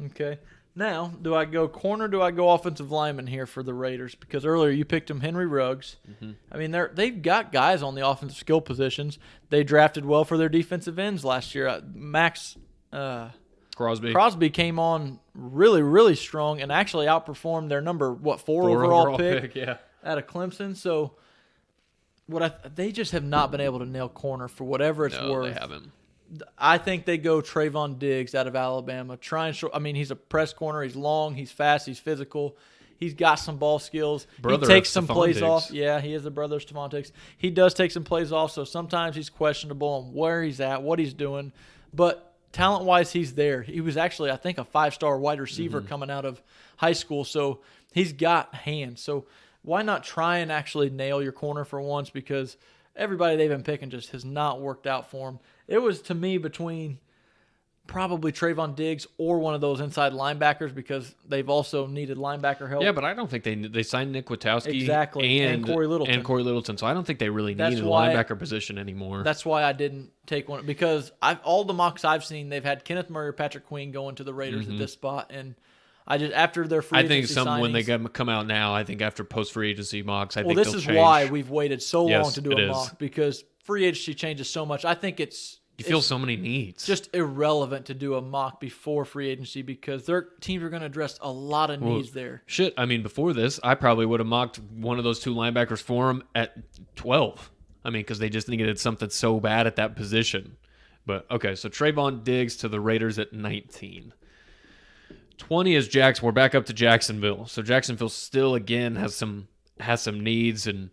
Okay. Now, do I go corner? Do I go offensive lineman here for the Raiders? Because earlier you picked him, Henry Ruggs. Mm-hmm. I mean, they've got guys on the offensive skill positions. They drafted well for their defensive ends last year. Max Crosby came on really, really strong and actually outperformed their number four overall pick out of Clemson. So they just have not been able to nail corner for whatever it's worth. No, they haven't. I think they go Trayvon Diggs out of Alabama. He's a press corner. He's long. He's fast. He's physical. He's got some ball skills. He takes some plays off. Yeah, he is the brother of Stephon Diggs. He does take some plays off, so sometimes he's questionable on where he's at, what he's doing. But talent-wise, he's there. He was actually, I think, a 5-star wide receiver coming out of high school, so he's got hands. So why not try and actually nail your corner for once, because everybody they've been picking just has not worked out for him. It was, to me, between probably Trayvon Diggs or one of those inside linebackers, because they've also needed linebacker help. Yeah, but I don't think they signed Nick Witkowski and Corey Littleton. So I don't think they really need a linebacker position anymore. That's why I didn't take one, because all the mocks I've seen, they've had Kenneth Murray or Patrick Queen going to the Raiders at this spot, and After their free I think agency signings, when they come out now, I think after post free agency mocks, I well, think this they'll is change. why we've waited so long Yes, to do it a is. mock, because free agency changes so much. I think You feel so many needs. just irrelevant to do a mock before free agency because their teams are going to address a lot of needs there. Shit, I mean, before this, I probably would have mocked one of those two linebackers for him at 12. I mean, because they just needed something so bad at that position. But, okay, so Trayvon Diggs to the Raiders at 19. 20 is Jackson. We're back up to Jacksonville. So Jacksonville still, again, has some needs. And,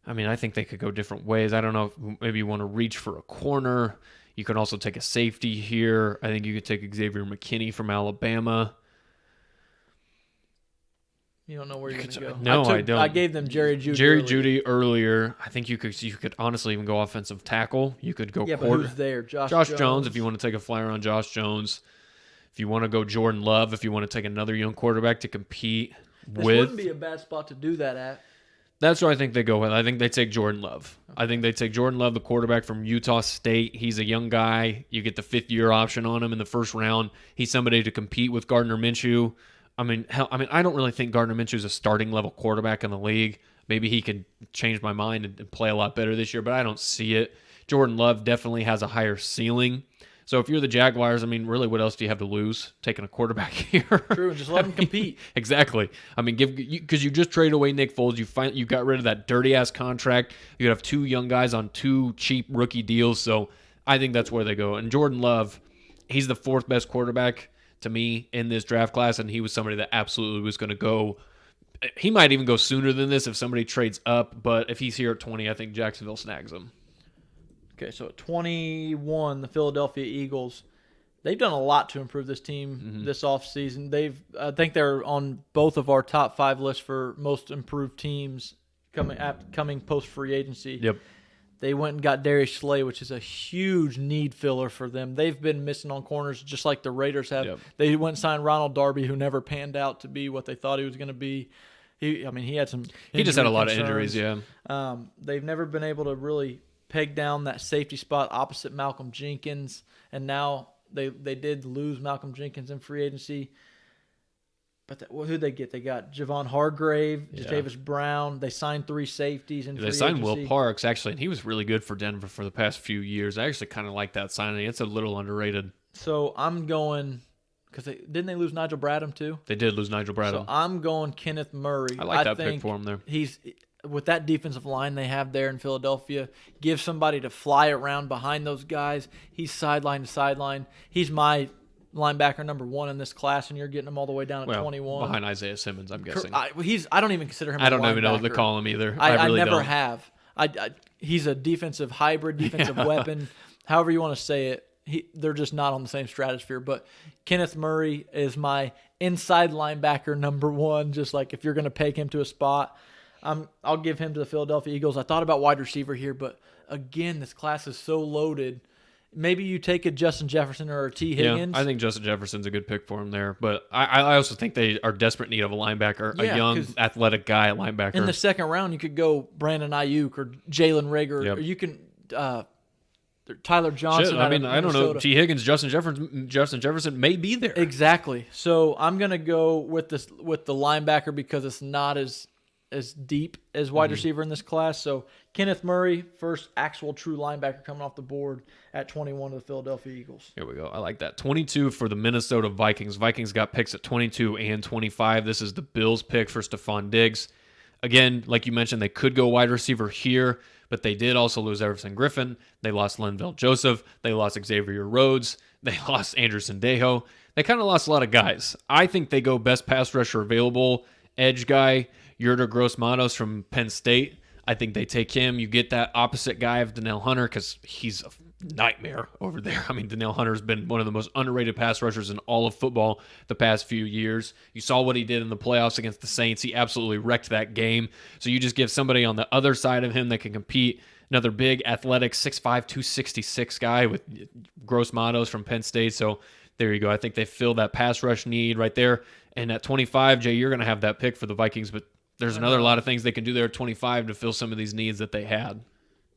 I mean, I think they could go different ways. I don't know if maybe you want to reach for a corner. You can also take a safety here. I think you could take Xavier McKinney from Alabama. You don't know where you're going to go. No, I don't. I gave them Jerry Jeudy. Jerry earlier. Jeudy earlier. I think you could honestly even go offensive tackle. You could go Yeah, but who's there? Josh Jones if you want to take a flyer on Josh Jones. If you want to go Jordan Love, if you want to take another young quarterback to compete This with. wouldn't be a bad spot to do that at. That's what I think they go with. I think they take Jordan Love. I think they take Jordan Love, the quarterback from Utah State. He's a young guy. You get the 5th-year option on him in the first round. He's somebody to compete with Gardner Minshew. I mean, I don't really think Gardner Minshew is a starting level quarterback in the league. Maybe he could change my mind and play a lot better this year, but I don't see it. Jordan Love definitely has a higher ceiling. So if you're the Jaguars, I mean, really, what else do you have to lose taking a quarterback here? True, just let him compete. Exactly. I mean, because you just traded away Nick Foles. You got rid of that dirty ass contract. You have 2 young guys on 2 cheap rookie deals. So I think that's where they go. And Jordan Love, he's the 4th best quarterback to me in this draft class, and he was somebody that absolutely was going to go. He might even go sooner than this if somebody trades up. But if he's here at 20, I think Jacksonville snags him. Okay, so at 21, the Philadelphia Eagles, they've done a lot to improve this team this offseason. I think they're on both of our top 5 lists for most improved teams coming post free agency. Yep. They went and got Darius Slay, which is a huge need filler for them. They've been missing on corners just like the Raiders have. Yep. They went and signed Ronald Darby, who never panned out to be what they thought he was going to be. He had some. He just had a lot of concerns. injuries, yeah. They've never been able to really peg down that safety spot opposite Malcolm Jenkins, and now they did lose Malcolm Jenkins in free agency. But who'd they get? They got Javon Hargrave, Jatavis Brown. They signed 3 safeties in free agency. They signed Will Parks, actually, and he was really good for Denver for the past few years. I actually kind of like that signing. It's a little underrated. So I'm going because didn't they lose Nigel Bradham too? They did lose Nigel Bradham. So I'm going Kenneth Murray. I like that think pick for him there. He's with that defensive line they have there in Philadelphia. Give somebody to fly around behind those guys. He's sideline to sideline. He's my linebacker number 1 in this class, and you're getting him all the way down at 21 behind Isaiah Simmons, I'm guessing. I don't even consider him. I don't a even know what to linebacker. call him either. I really never don't. have. He's a defensive hybrid, defensive weapon, however you want to say it. They're just not on the same stratosphere. But Kenneth Murray is my inside linebacker number 1. Just like if you're going to peg him to a spot, I'll give him to the Philadelphia Eagles. I thought about wide receiver here, but again, this class is so loaded. Maybe you take a Justin Jefferson or a T. Higgins. Yeah, I think Justin Jefferson's a good pick for him there. But I also think they are desperate need of a linebacker, a young, athletic guy at linebacker. In the second round, you could go Brandon Ayuk or Jalen Rager, or you can Tyler Johnson. Shit, I mean, I don't know. T. Higgins, Justin Jefferson may be there. Exactly. So I'm gonna go with the linebacker because it's not as deep as wide receiver in this class. So Kenneth Murray, first actual true linebacker coming off the board at 21 of the Philadelphia Eagles. Here we go. I like that. 22 for the Minnesota Vikings. Vikings got picks at 22 and 25. This is the Bills' pick for Stephon Diggs. Again, like you mentioned, they could go wide receiver here, but they did also lose Everson Griffin. They lost Linval Joseph. They lost Xavier Rhodes. They lost Andrew Sendejo. They kind of lost a lot of guys. I think they go best pass rusher available, edge guy, Yurda Gross-Matos from Penn State. I think they take him. You get that opposite guy of Danielle Hunter because he's a nightmare over there. I mean, Danielle Hunter's been one of the most underrated pass rushers in all of football the past few years. You saw what he did in the playoffs against the Saints. He absolutely wrecked that game. So you just give somebody on the other side of him that can compete. Another big, athletic, 6'5", 266 guy with Gross-Matos from Penn State. So there you go. I think they fill that pass rush need right there. And at 25, Jay, you're going to have that pick for the Vikings, but there's another lot of things they can do there at 25 to fill some of these needs that they had.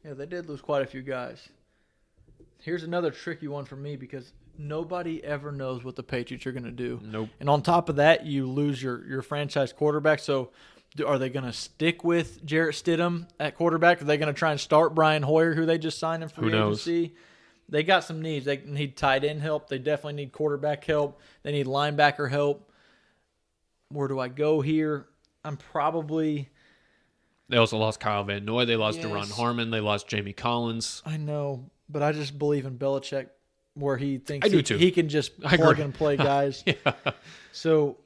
Yeah, they did lose quite a few guys. Here's another tricky one for me because nobody ever knows what the Patriots are going to do. Nope. And on top of that, you lose your franchise quarterback. So are they going to stick with Jarrett Stidham at quarterback? Are they going to try and start Brian Hoyer, who they just signed in free agency? They got some needs. They need tight end help. They definitely need quarterback help. They need linebacker help. Where do I go here? They also lost Kyle Van Noy. They lost Deron Harmon. They lost Jamie Collins. I know, but I just believe in Belichick where he thinks he can just I plug agree. and play guys. Yeah. So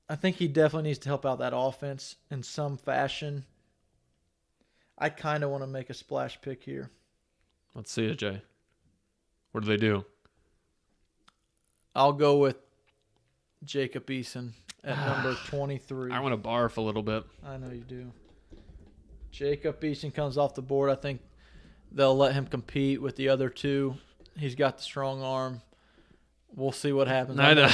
I think he definitely needs to help out that offense in some fashion. I kind of want to make a splash pick here. Let's see it, Jay. What do they do? I'll go with Jacob Eason at number 23. I want to barf a little bit. I know you do. Jacob Eason comes off the board. I think they'll let him compete with the other two. He's got the strong arm. We'll see what happens. I know.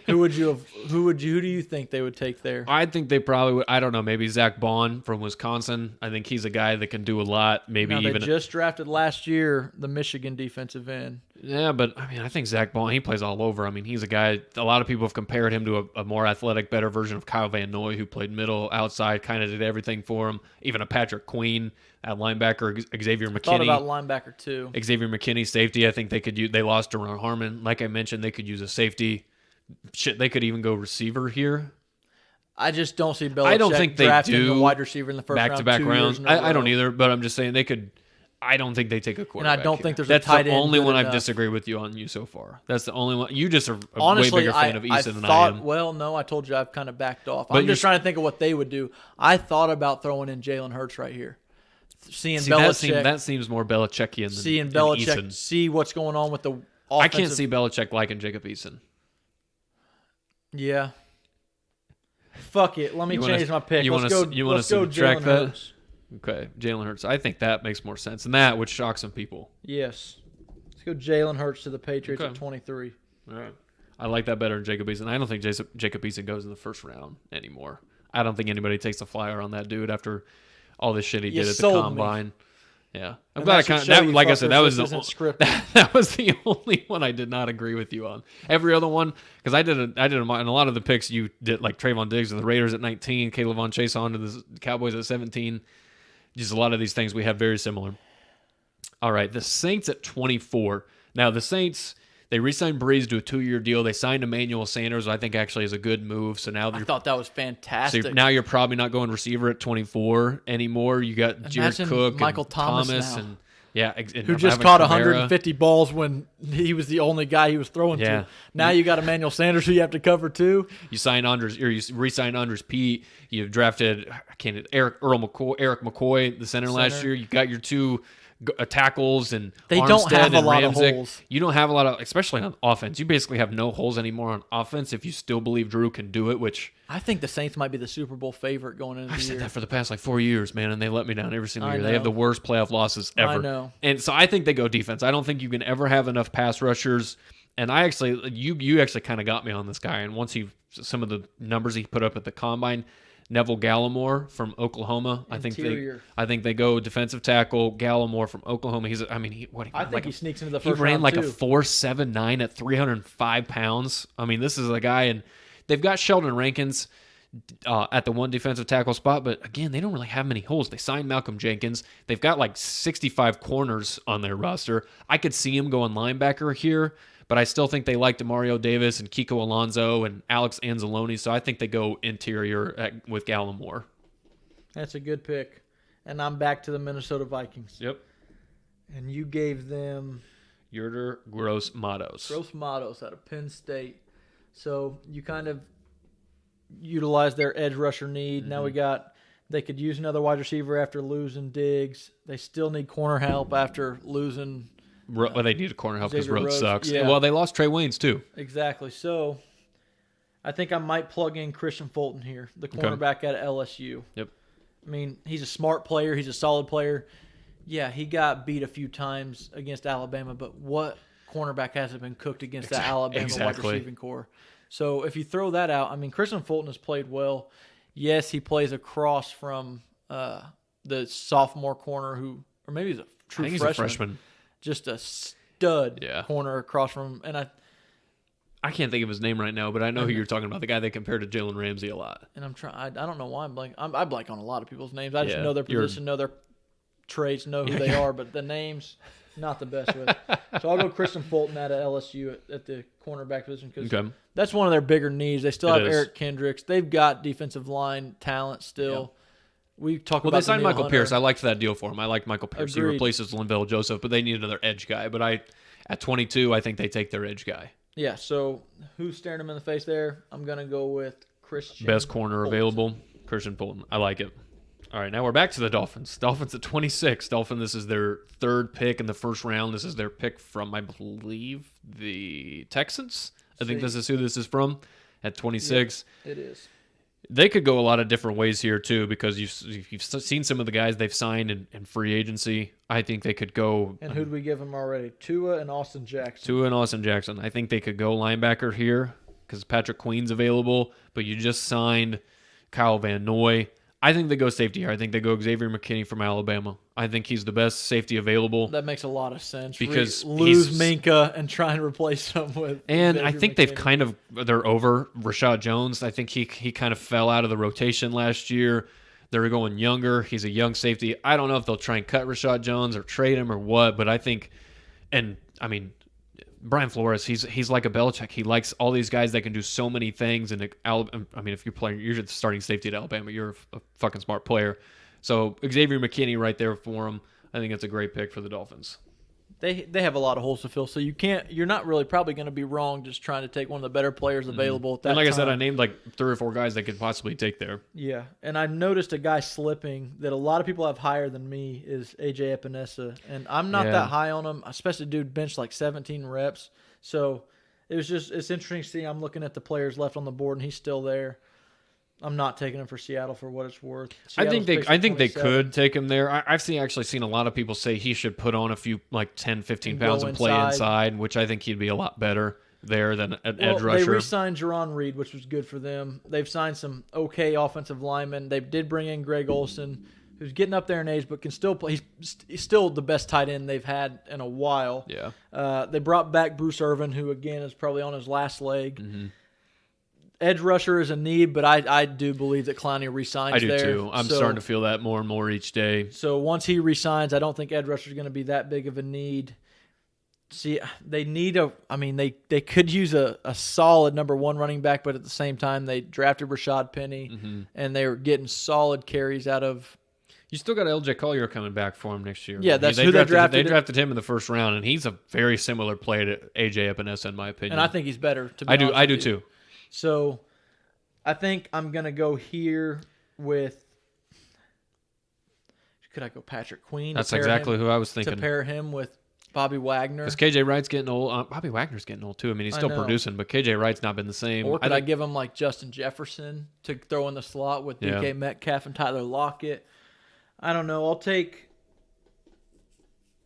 Who do you think they would take there? I think they probably would. I don't know. Maybe Zach Bond from Wisconsin. I think he's a guy that can do a lot. Maybe They even just drafted last year the Michigan defensive end. Yeah, but I mean, I think Zach Bond, he plays all over. I mean, he's a guy, a lot of people have compared him to a more athletic, better version of Kyle Van Noy, who played middle, outside, kind of did everything for him. Even a Patrick Queen at linebacker, Xavier McKinney. Thought about linebacker too. Xavier McKinney, safety. I think they could use, they lost Deron Harmon. Like I mentioned, they could use a safety. Shit, they could even go receiver here. I just don't see Belichick I don't think they drafting do a wide receiver in the first back-to-back round. rounds. I don't either, but I'm just saying they could. I don't think they take a quarterback. And I don't here. think there's That's a tight the end only good one I've enough. disagreed with you on so far. That's the only one. You just are a Honestly, way bigger fan of Eason than I am. Well, no, I told you I've kind of backed off. But I'm just trying to think of what they would do. I thought about throwing in Jalen Hurts right here. Seeing See, Belichick, that seems more Belichickian seeing than Belichick, Eason. see what's going on with the offensive. I can't see Belichick liking Jacob Eason. Yeah. Fuck it. Let me change my pick. Let's go subtract Jalen that? Hurts. Okay, Jalen Hurts. I think that makes more sense, and that would shock some people. Yes. Let's go Jalen Hurts to the Patriots Okay. at 23. All right. I like that better than Jacob Eason. I don't think Jacob Eason goes in the first round anymore. I don't think anybody takes a flyer on that dude after all this shit he You did at the sold me. combine. Yeah, I'm And glad I that should kind of show that. you Like I said, fuckers that was this the isn't scripted. that was the only one I did not agree with you on. Every other one, because I did in a lot of the picks you did, like Trayvon Diggs and the Raiders at 19, Caleb Von Chase on to the Cowboys at 17. Just a lot of these things we have very similar. All right, the Saints at 24. Now the Saints, they re-signed Breeze to a 2-year deal. They signed Emmanuel Sanders, who I think actually is a good move. So now I thought that was fantastic. now you're probably not going receiver at 24 anymore. You got Jared Imagine Cook, Michael and Thomas now. and yeah, and who just having caught Kamara. 150 balls when he was the only guy he was throwing Yeah. to. Now you got Emmanuel Sanders who you have to cover too. You signed Andres, or you re-signed Andres Pete. You've drafted Eric McCoy, the center last year. You got your two tackles and They Armstead don't have a and lot of Ramczyk. holes. You don't have a lot of, especially on offense. You basically have no holes anymore on offense if you still believe Drew can do it, which I think the Saints might be the Super Bowl favorite going into I've the said year. that for the past like 4 years, man, and they let me down every single I year. They have know. the worst playoff losses ever. I know. And so I think they go defense. I don't think you can ever have enough pass rushers. And I actually, you actually kind of got me on this guy. And once some of the numbers he put up at the combine, Neville Gallimore from Oklahoma. Interior. I think they go defensive tackle Gallimore from Oklahoma. I think he sneaks into the he first ran round like too. a 4.79 at 305 pounds. I mean, this is a guy, and they've got Sheldon Rankins at the one defensive tackle spot, but again, they don't really have many holes. They signed Malcolm Jenkins. They've got like 65 corners on their roster. I could see him going linebacker here, but I still think they like Demario Davis and Kiko Alonso and Alex Anzalone, so I think they go interior with Gallimore. That's a good pick. And I'm back to the Minnesota Vikings. Yep. And you gave them Yerder Gross Matos. Gross Matos out of Penn State. So you kind of utilize their edge rusher need. Mm-hmm. Now they could use another wide receiver after losing Diggs. They still need corner help after losing. Well, they need a corner help because Xavier Rhodes Rhodes, sucks. yeah. Well, they lost Trey Waynes too. Exactly. So I think I might plug in Christian Fulton here, the cornerback at LSU. Yep. I mean, he's a smart player. He's a solid player. Yeah, he got beat a few times against Alabama, but what cornerback hasn't been cooked against that Alabama wide receiving core? So if you throw that out, I mean, Christian Fulton has played well. Yes, he plays across from the sophomore corner or maybe he's a true I think freshman. he's a freshman. just a stud Yeah. corner across from him. And I can't think of his name right now, but I know who you're talking about. The guy they compared to Jalen Ramsey a lot. I'm trying. I don't know why I'm blank. I blank on a lot of people's names. I just Yeah, know their you're- position, know their traits, know who they are, but the names not the best with. So I'll go Christian Fulton out of LSU at the cornerback position because Okay. that's one of their bigger needs. They still It have is. Eric Kendricks. They've got defensive line talent still. We talk Well, about they signed Daniil Michael Hunter. Pierce. I liked that deal for him. I liked Michael Pierce. Agreed. He replaces Linval Joseph, but they need another edge guy. But at 22, I think they take their edge guy. Yeah. So who's staring him in the face there? I'm gonna go with Christian. Best corner Fulton. available, Christian Fulton. I like it. All right, now we're back to the Dolphins. Dolphins at 26. This is their third pick in the first round. This is their pick from, I believe, the Texans. I think this is who this is from at 26. It is. They could go a lot of different ways here, too, because you've seen some of the guys they've signed in free agency. I think they could go And who'd we give him already? Tua and Austin Jackson. Tua and Austin Jackson. I think they could go linebacker here because Patrick Queen's available, but you just signed Kyle Van Noy. I think they go safety here. I think they go Xavier McKinney from Alabama. I think he's the best safety available. That makes a lot of sense. Because lose he's- Minka and try and replace him with. And Xavier I think they've McKinney. they're over Rashad Jones. I think he kind of fell out of the rotation last year. They're going younger. He's a young safety. I don't know if they'll try and cut Rashad Jones or trade him or what, but I think, and I mean, Brian Flores, he's like a Belichick. He likes all these guys that can do so many things. And I mean, if you're the starting safety at Alabama, you're a fucking smart player. So Xavier McKinney right there for him. I think it's a great pick for the Dolphins. They have a lot of holes to fill, so you're not really probably going to be wrong just trying to take one of the better players available at that And like time. I said, I named like 3 or 4 guys they could possibly take there. Yeah, and I noticed a guy slipping that a lot of people have higher than me is AJ Epinesa, and I'm not Yeah. that high on him, especially dude benched like 17 reps. So it's interesting to see. I'm looking at the players left on the board, and he's still there. I'm not taking him for Seattle for what it's worth. I think Seattle's they picks at 27. could take him there. I've actually seen a lot of people say he should put on a few like 10, 15 And pounds go and play inside. inside, which I think he'd be a lot better there than an edge They rusher. re-signed Jerron Reed, which was good for them. They've signed some okay offensive linemen. They did bring in Greg Olson, who's getting up there in age, but can still play. He's still the best tight end they've had in a while. Yeah. They brought back Bruce Irvin, who again is probably on his last leg. Mm-hmm. Edge rusher is a need, but I do believe that Clowney resigns I do there. too. I'm starting to feel that more and more each day. So once he resigns, I don't think edge rusher is going to be that big of a need. See, they need they could use a solid number 1 running back, but at the same time, they drafted Rashad Penny, Mm-hmm. and they were getting solid carries out of. You still got LJ Collier coming back for him next year. Yeah, that's who they drafted. They drafted him in the first round, and he's a very similar player to AJ Epinesa in my opinion. And I think he's better. To be I do. honest I with do you. too. So, I think I'm gonna go here with. Could I go Patrick Queen? That's exactly who I was To thinking. pair him with Bobby Wagner, Because KJ Wright's getting old. Bobby Wagner's getting old too. I mean, he's I still know. producing, but KJ Wright's not been the same. or could I think- give him like Justin Jefferson to throw in the slot with Yeah. DK Metcalf and Tyler Lockett? I don't know.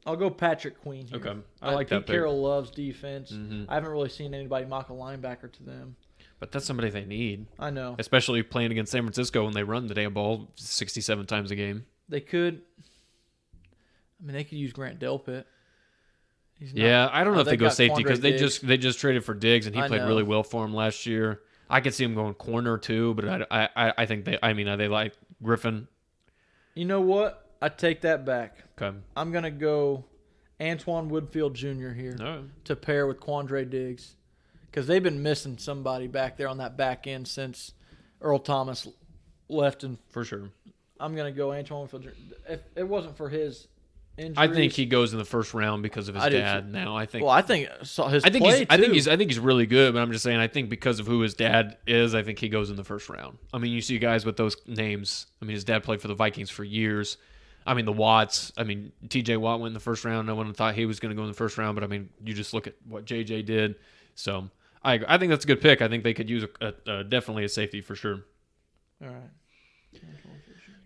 I'll go Patrick Queen here. Okay. I like that Pete pick. Carroll loves defense. Mhm. I haven't really seen anybody mock a linebacker to them. But that's somebody they need, I know. especially playing against San Francisco when they run the damn ball 67 times a game. They could. I mean, they could use Grant Delpit. He's not- Yeah, I don't know if they they've go got safety because Quandre Diggs. they just traded for Diggs and he I played know. really well for him last year. I could see him going corner too, but I think they like Griffin. You know what? I take that back. Okay. I'm gonna go Antoine Woodfield Jr. here No. to pair with Quandre Diggs, because they've been missing somebody back there on that back end since Earl Thomas left, and For sure. I'm gonna go Antoine Woodfield Jr. If it wasn't for his injuries, I think he goes in the first round because of his I do dad. Now I think. Well, I think so his I think play he's too. I think he's really good, but I'm just saying I think because of who his dad is, I think he goes in the first round. I mean, you see guys with those names. I mean, his dad played for the Vikings for years. I mean, the Watts. I mean, T.J. Watt went in the first round. No one thought he was going to go in the first round, but I mean, you just look at what J.J. did. So I think that's a good pick. I think they could use definitely a safety for sure. All right.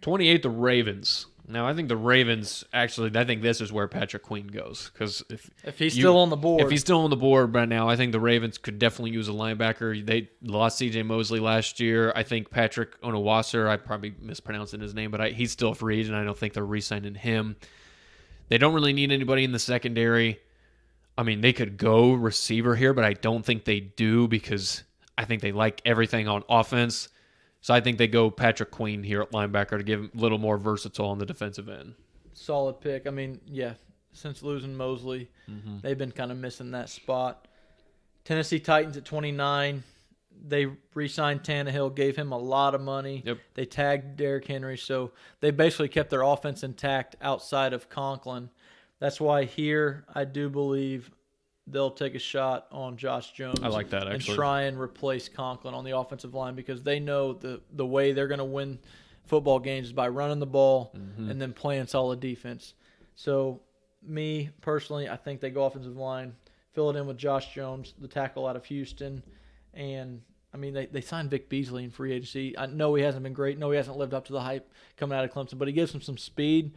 28, the Ravens. Now, I think the Ravens actually. I think this is where Patrick Queen goes because If he's still on the board, if he's still on the board right now, I think the Ravens could definitely use a linebacker. They lost C.J. Mosley last year. I think Patrick Onowasser, I probably mispronouncing his name, but he's still a free agent. I don't think they're re-signing him. They don't really need anybody in the secondary. I mean, they could go receiver here, but I don't think they do because I think they like everything on offense. So I think they go Patrick Queen here at linebacker to give him a little more versatile on the defensive end. Solid pick. I mean, yeah, since losing Mosley, they've been kind of missing that spot. Tennessee Titans at 29. They re-signed Tannehill, gave him a lot of money. Yep. They tagged Derrick Henry, so they basically kept their offense intact outside of Conklin. That's why here I do believe they'll take a shot on Josh Jones. I like that, actually. And try and replace Conklin on the offensive line because they know the way they're going to win football games is by running the ball and then playing solid defense. So me personally, I think they go offensive line, fill it in with Josh Jones, the tackle out of Houston. And, I mean, they signed Vic Beasley in free agency. I know he hasn't been great. No, he hasn't lived up to the hype coming out of Clemson, but he gives him some speed.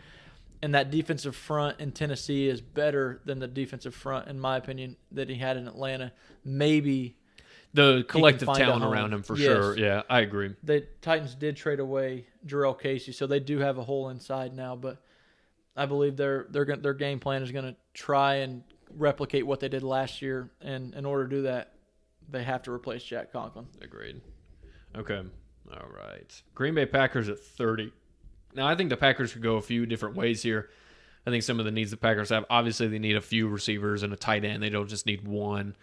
And that defensive front in Tennessee is better than the defensive front, in my opinion, that he had in Atlanta. Maybe the collective find a talent home. around him for Yes. sure. Yeah, I agree. The Titans did trade away Jarrell Casey, so they do have a hole inside now. But I believe their game plan is going to try and replicate what they did last year. And in order to do that, they have to replace Jack Conklin. Agreed. Okay. All right. Green Bay Packers at 30. Now, I think the Packers could go a few different ways here. I think some of the needs the Packers have, obviously they need a few receivers and a tight end. They don't just need one.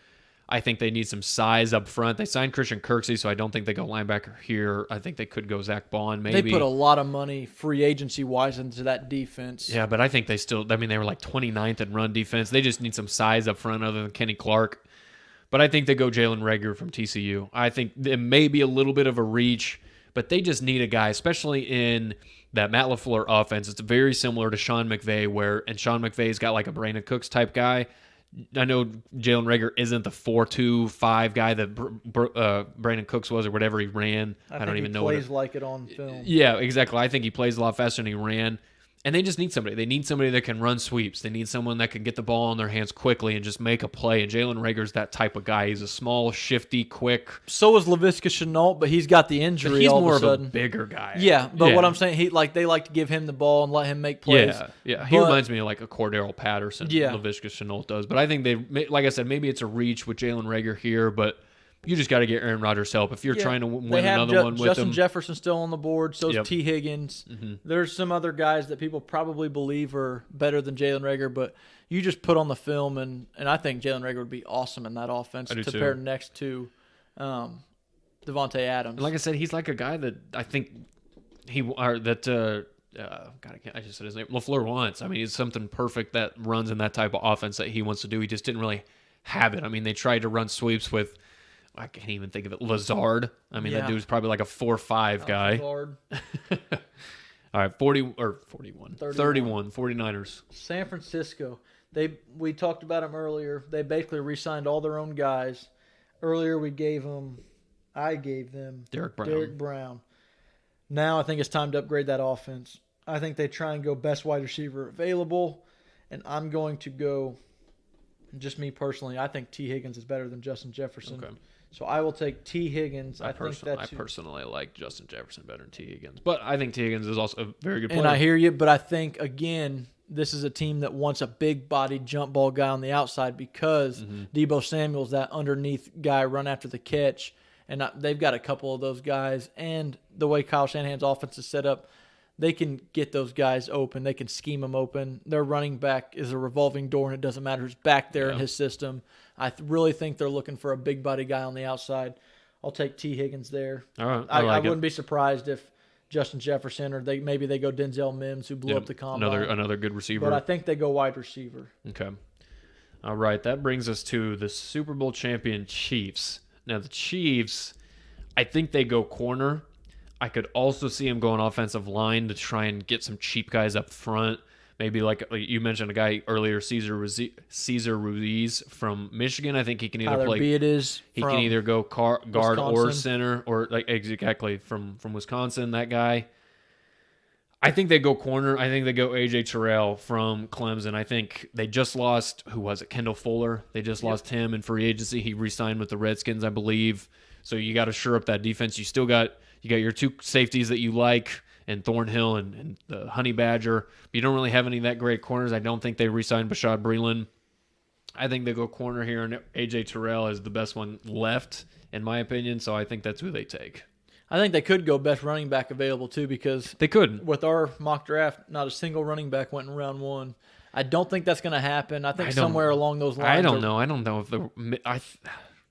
I think they need some size up front. They signed Christian Kirksey, so I don't think they go linebacker here. I think they could go Zach Bond, maybe. They put a lot of money free agency-wise into that defense. Yeah, but I think they still – I mean, they were like 29th in run defense. They just need some size up front other than Kenny Clark. But I think they go Jalen Reagor from TCU. I think it may be a little bit of a reach, but they just need a guy, especially in that Matt LaFleur offense. It's very similar to Sean McVay, and Sean McVay's got like a Brandon Cooks type guy. I know Jalen Reagor isn't the 4.25 guy that Brandon Cooks was or whatever he ran. I don't even know. He plays like it on film. Yeah, exactly. I think he plays a lot faster than he ran. And they just need somebody. They need somebody that can run sweeps. They need someone that can get the ball in their hands quickly and just make a play. And Jalen Reagor's that type of guy. He's a small, shifty, quick. So is Laviska Shenault, but he's got the injury He's all more of a sudden. a bigger guy. Yeah, but what I'm saying, they like to give him the ball and let him make plays. Yeah. He reminds me of like a Cordero Patterson. Yeah. Laviska Shenault does. But I think like I said, maybe it's a reach with Jalen Reagor here, but you just got to get Aaron Rodgers help. If you're trying to win another one with Justin him. Jefferson still on the board. So is T. Higgins. Mm-hmm. There's some other guys that people probably believe are better than Jalen Reagor, but you just put on the film, and I think Jalen Reagor would be awesome in that offense to pair next to Devontae Adams. And like I said, he's like a guy that I think I just said his name. LaFleur wants. I mean, he's something perfect that runs in that type of offense that he wants to do. He just didn't really have it. I mean, they tried to run sweeps with, I can't even think of it, Lazard. I mean, that dude's probably like a 4.5 guy. Lazard. All right, 31, 49ers. San Francisco. We talked about them earlier. They basically re-signed all their own guys. Earlier I gave them Derrick Brown. Now I think it's time to upgrade that offense. I think they try and go best wide receiver available, and I'm going to go, just me personally, I think T. Higgins is better than Justin Jefferson. Okay. So I will take T. Higgins. I personally like Justin Jefferson better than T. Higgins. But I think T. Higgins is also a very good player. And I hear you, but I think, again, this is a team that wants a big-bodied jump ball guy on the outside because Deebo Samuel's that underneath guy run after the catch. And they've got a couple of those guys. And the way Kyle Shanahan's offense is set up, they can get those guys open. They can scheme them open. Their running back is a revolving door, and it doesn't matter who's back there in his system. I really think they're looking for a big-body guy on the outside. I'll take T. Higgins there. All right, I wouldn't be surprised if Justin Jefferson or maybe they go Denzel Mims, who blew up the combine. Another good receiver. But I think they go wide receiver. Okay. All right, that brings us to the Super Bowl champion Chiefs. Now, the Chiefs, I think they go corner. I could also see him going offensive line to try and get some cheap guys up front. Maybe like you mentioned a guy earlier, Cesar Ruiz from Michigan. I think he can either can either go guard or center, or like exactly from Wisconsin. That guy. I think they go corner. I think they go AJ Terrell from Clemson. I think they just lost, who was it? Kendall Fuller. They just lost him in free agency. He re-signed with the Redskins, I believe. So you got to shore up that defense. You got your two safeties that you like, and Thornhill and the Honey Badger. But you don't really have any of that great corners. I don't think they re-signed Bashad Breeland. I think they go corner here, and A.J. Terrell is the best one left, in my opinion, so I think that's who they take. I think they could go best running back available, too, because They could. with our mock draft, not a single running back went in round one. I don't think that's going to happen. I think somewhere along those lines. I don't know. I don't know if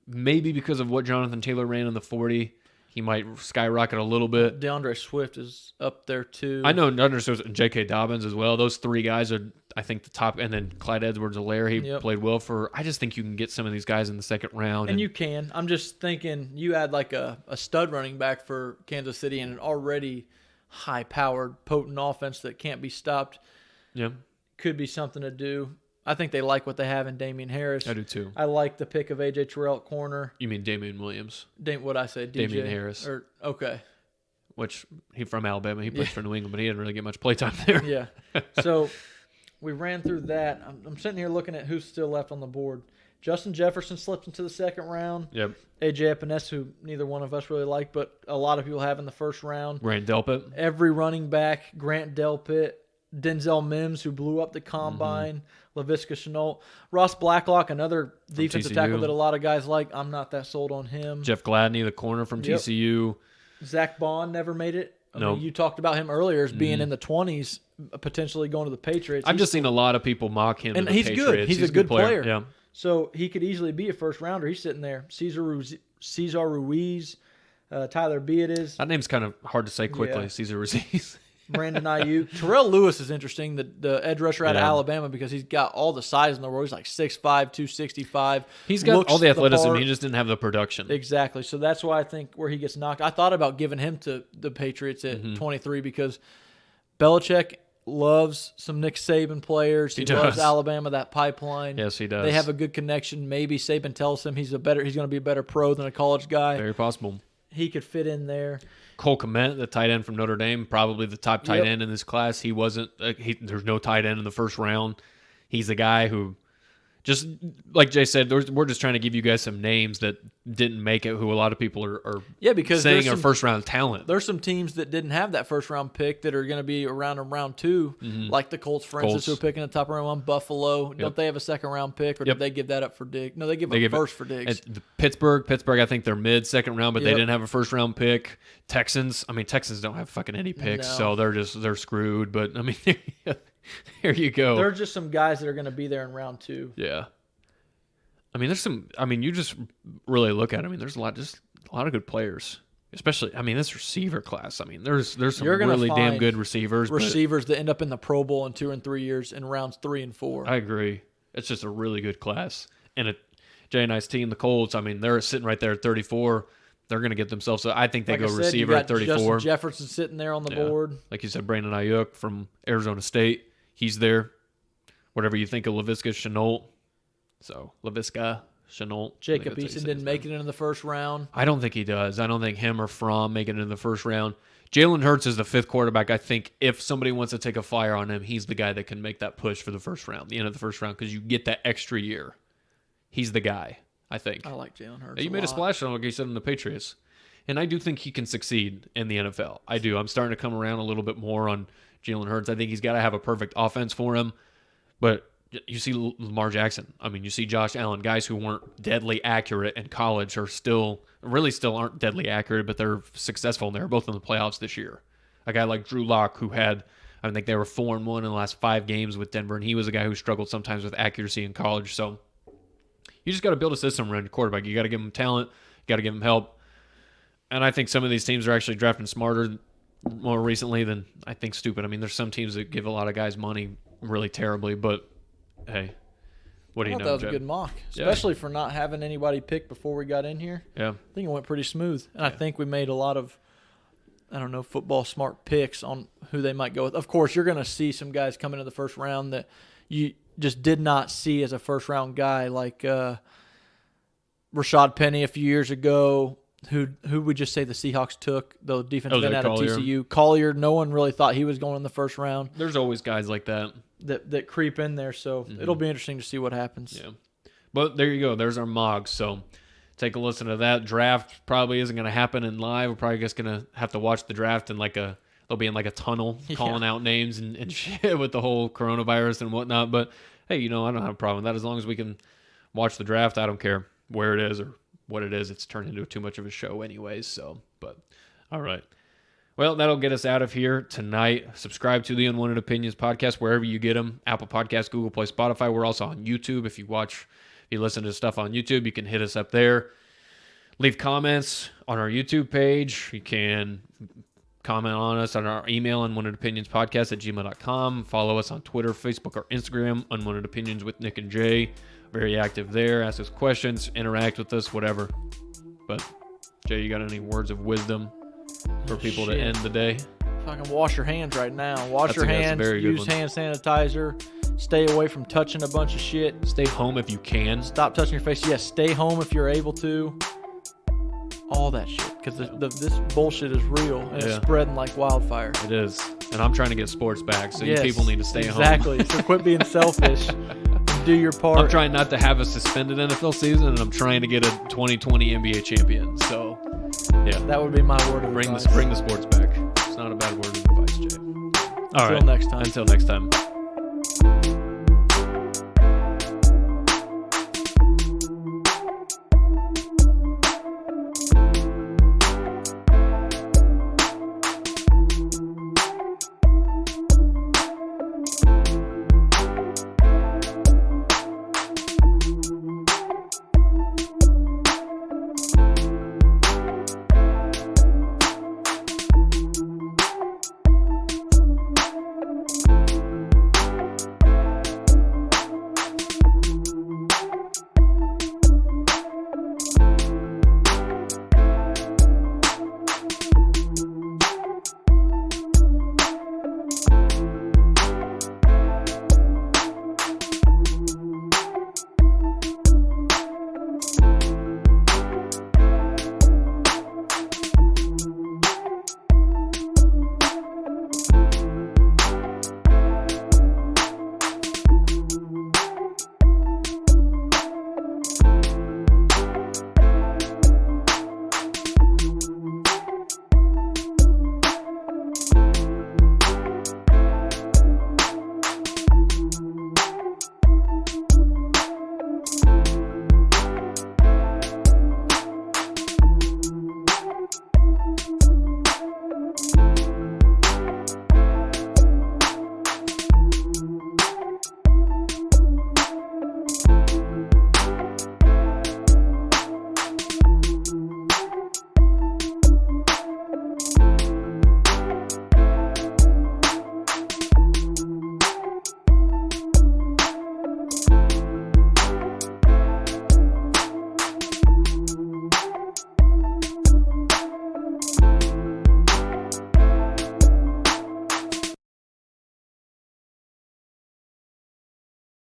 maybe because of what Jonathan Taylor ran in the 40, he might skyrocket a little bit. DeAndre Swift is up there, too. I know J.K. Dobbins as well. Those three guys are, I think, the top. And then Clyde Edwards-Helaire, he played well for. I just think you can get some of these guys in the second round. And you can. I'm just thinking you add like a stud running back for Kansas City and an already high-powered, potent offense that can't be stopped. Yeah. Could be something to do. I think they like what they have in Damian Harris. I do too. I like the pick of A.J. Terrell at corner. You mean Damian Williams? What'd I say? Damian Harris. Okay. Which, he from Alabama. He plays for New England, but he didn't really get much playtime there. Yeah. So we ran through that. I'm sitting here looking at who's still left on the board. Justin Jefferson slipped into the second round. Yep. A.J. Epinesa, who neither one of us really like, but a lot of people have in the first round. Grant Delpit. Every running back, Grant Delpit, Denzel Mims, who blew up the combine, Laviska Shenault, Ross Blacklock, another defensive tackle that a lot of guys like. I'm not that sold on him. Jeff Gladney, the corner from TCU. Zach Bond never made it. I Nope. mean, you talked about him earlier as being in the 20s, potentially going to the Patriots. I've just seen a lot of people mock him. And to the he's Patriots. good. He's a good player. Yeah. So he could easily be a first rounder. He's sitting there. Cesar Ruiz, Tyler Beatis, That name's kind of hard to say quickly. Yeah. Cesar Ruiz. Brandon Ayuk. Terrell Lewis is interesting, the edge rusher out of Yeah. Alabama, because he's got all the size in the world. He's like 6'5", 265. He's got looks all the athleticism. part. He just didn't have the production. Exactly. So that's why I think where he gets knocked. I thought about giving him to the Patriots at 23 because Belichick loves some Nick Saban players. He loves does. Alabama, that pipeline. Yes, he does. They have a good connection. Maybe Saban tells him he's going to be a better pro than a college guy. Very possible. He could fit in there. Cole Kmet, the tight end from Notre Dame, probably the top tight Yep. end in this class. He wasn't. There's no tight end in the first round. He's a guy who, just like Jay said, we're just trying to give you guys some names that didn't make it, who a lot of people are Because saying there's are some- first round talent. There's some teams that didn't have that first round pick that are going to be around in round two, like the Colts, for instance, who are picking the top round one. Buffalo, don't they have a second round pick, or did they give that up for Diggs? No, they give up first for Diggs. Pittsburgh, I think they're mid second round, but they Yep. didn't have a first round pick. Texans don't have fucking any picks, No. so they're screwed. But I mean, here you go. There are just some guys that are going to be there in round two. Yeah. I mean, you just really look at it. I mean, there's a lot of good players, especially, this receiver class. I mean, there's some You're gonna really damn find good receivers. Receivers that end up in the Pro Bowl in 2 and 3 years in rounds 3 and 4. I agree. It's just a really good class. And Jay and I's team, the Colts, they're sitting right there at 34. They're going to get themselves. I think they Like go I said, receiver you at got 34. Justin Jefferson sitting there on the board. Like you said, Brandon Ayuk from Arizona State. He's there. Whatever you think of Laviska Shenault. So, Laviska Shenault. Jacob Eason didn't make it into the first round. I don't think he does. I don't think him or Fromm make it in the first round. Jalen Hurts is the fifth quarterback. I think if somebody wants to take a flyer on him, he's the guy that can make that push for the first round, the end of the first round, because you get that extra year. He's the guy, I think. I like Jalen Hurts. You made a splash on, like you said, in the Patriots. And I do think he can succeed in the NFL. I do. I'm starting to come around a little bit more on Jalen Hurts. I think he's got to have a perfect offense for him. But you see Lamar Jackson. You see Josh Allen. Guys who weren't deadly accurate in college are still aren't deadly accurate, but they're successful, and they're both in the playoffs this year. A guy like Drew Lock, who had, I think they were 4-1 in the last 5 games with Denver, and he was a guy who struggled sometimes with accuracy in college. So you just got to build a system around your quarterback. You got to give him talent. You got to give him help. And I think some of these teams are actually drafting smarter more recently than I think stupid. There's some teams that give a lot of guys money really terribly, but hey, what do you know, that was Jeff? a good mock, especially for not having anybody pick before we got in here. Yeah. I think it went pretty smooth. And I think we made a lot of, football smart picks on who they might go with. Of course, you're going to see some guys come into the first round that you just did not see as a first-round guy, like Rashad Penny a few years ago. Who would just say the Seahawks took, the defensive end out of TCU. Collier, no one really thought he was going in the first round. There's always guys like that. That creep in there, so it'll be interesting to see what happens. Yeah. But there you go. There's our mogs. So take a listen to that. Draft probably isn't going to happen in live. We're probably just going to have to watch the draft in like a they'll be in like a tunnel calling out names and shit with the whole coronavirus and whatnot. But hey, I don't have a problem with that as long as we can watch the draft. I don't care where it is or what it is. It's turned into too much of a show anyways. So, but all right. Well, that'll get us out of here tonight. Subscribe to the Unwanted Opinions podcast wherever you get them. Apple Podcasts, Google Play, Spotify. We're also on YouTube. If you listen to stuff on YouTube, you can hit us up there. Leave comments on our YouTube page. You can comment on us on our email, unwantedopinionspodcast@gmail.com. Follow us on Twitter, Facebook, or Instagram, Unwanted Opinions with Nick and Jay. Very active there. Ask us questions, interact with us, whatever. But, Jay, you got any words of wisdom for people to end the day? Fucking wash your hands right now. Wash your hands. Use hand sanitizer. Stay away from touching a bunch of shit. Stay home if you can. Stop touching your face. Yes, stay home if you're able to. All that shit. Because this bullshit is real. And it's spreading like wildfire. It is. And I'm trying to get sports back, so you people need to stay home. Exactly. So quit being selfish. Do your part. I'm trying not to have a suspended NFL season, and I'm trying to get a 2020 NBA champion. So, yeah. That would be my word of advice. Bring the sports back. It's not a bad word of advice, Jay. All right. Until next time. Until next time.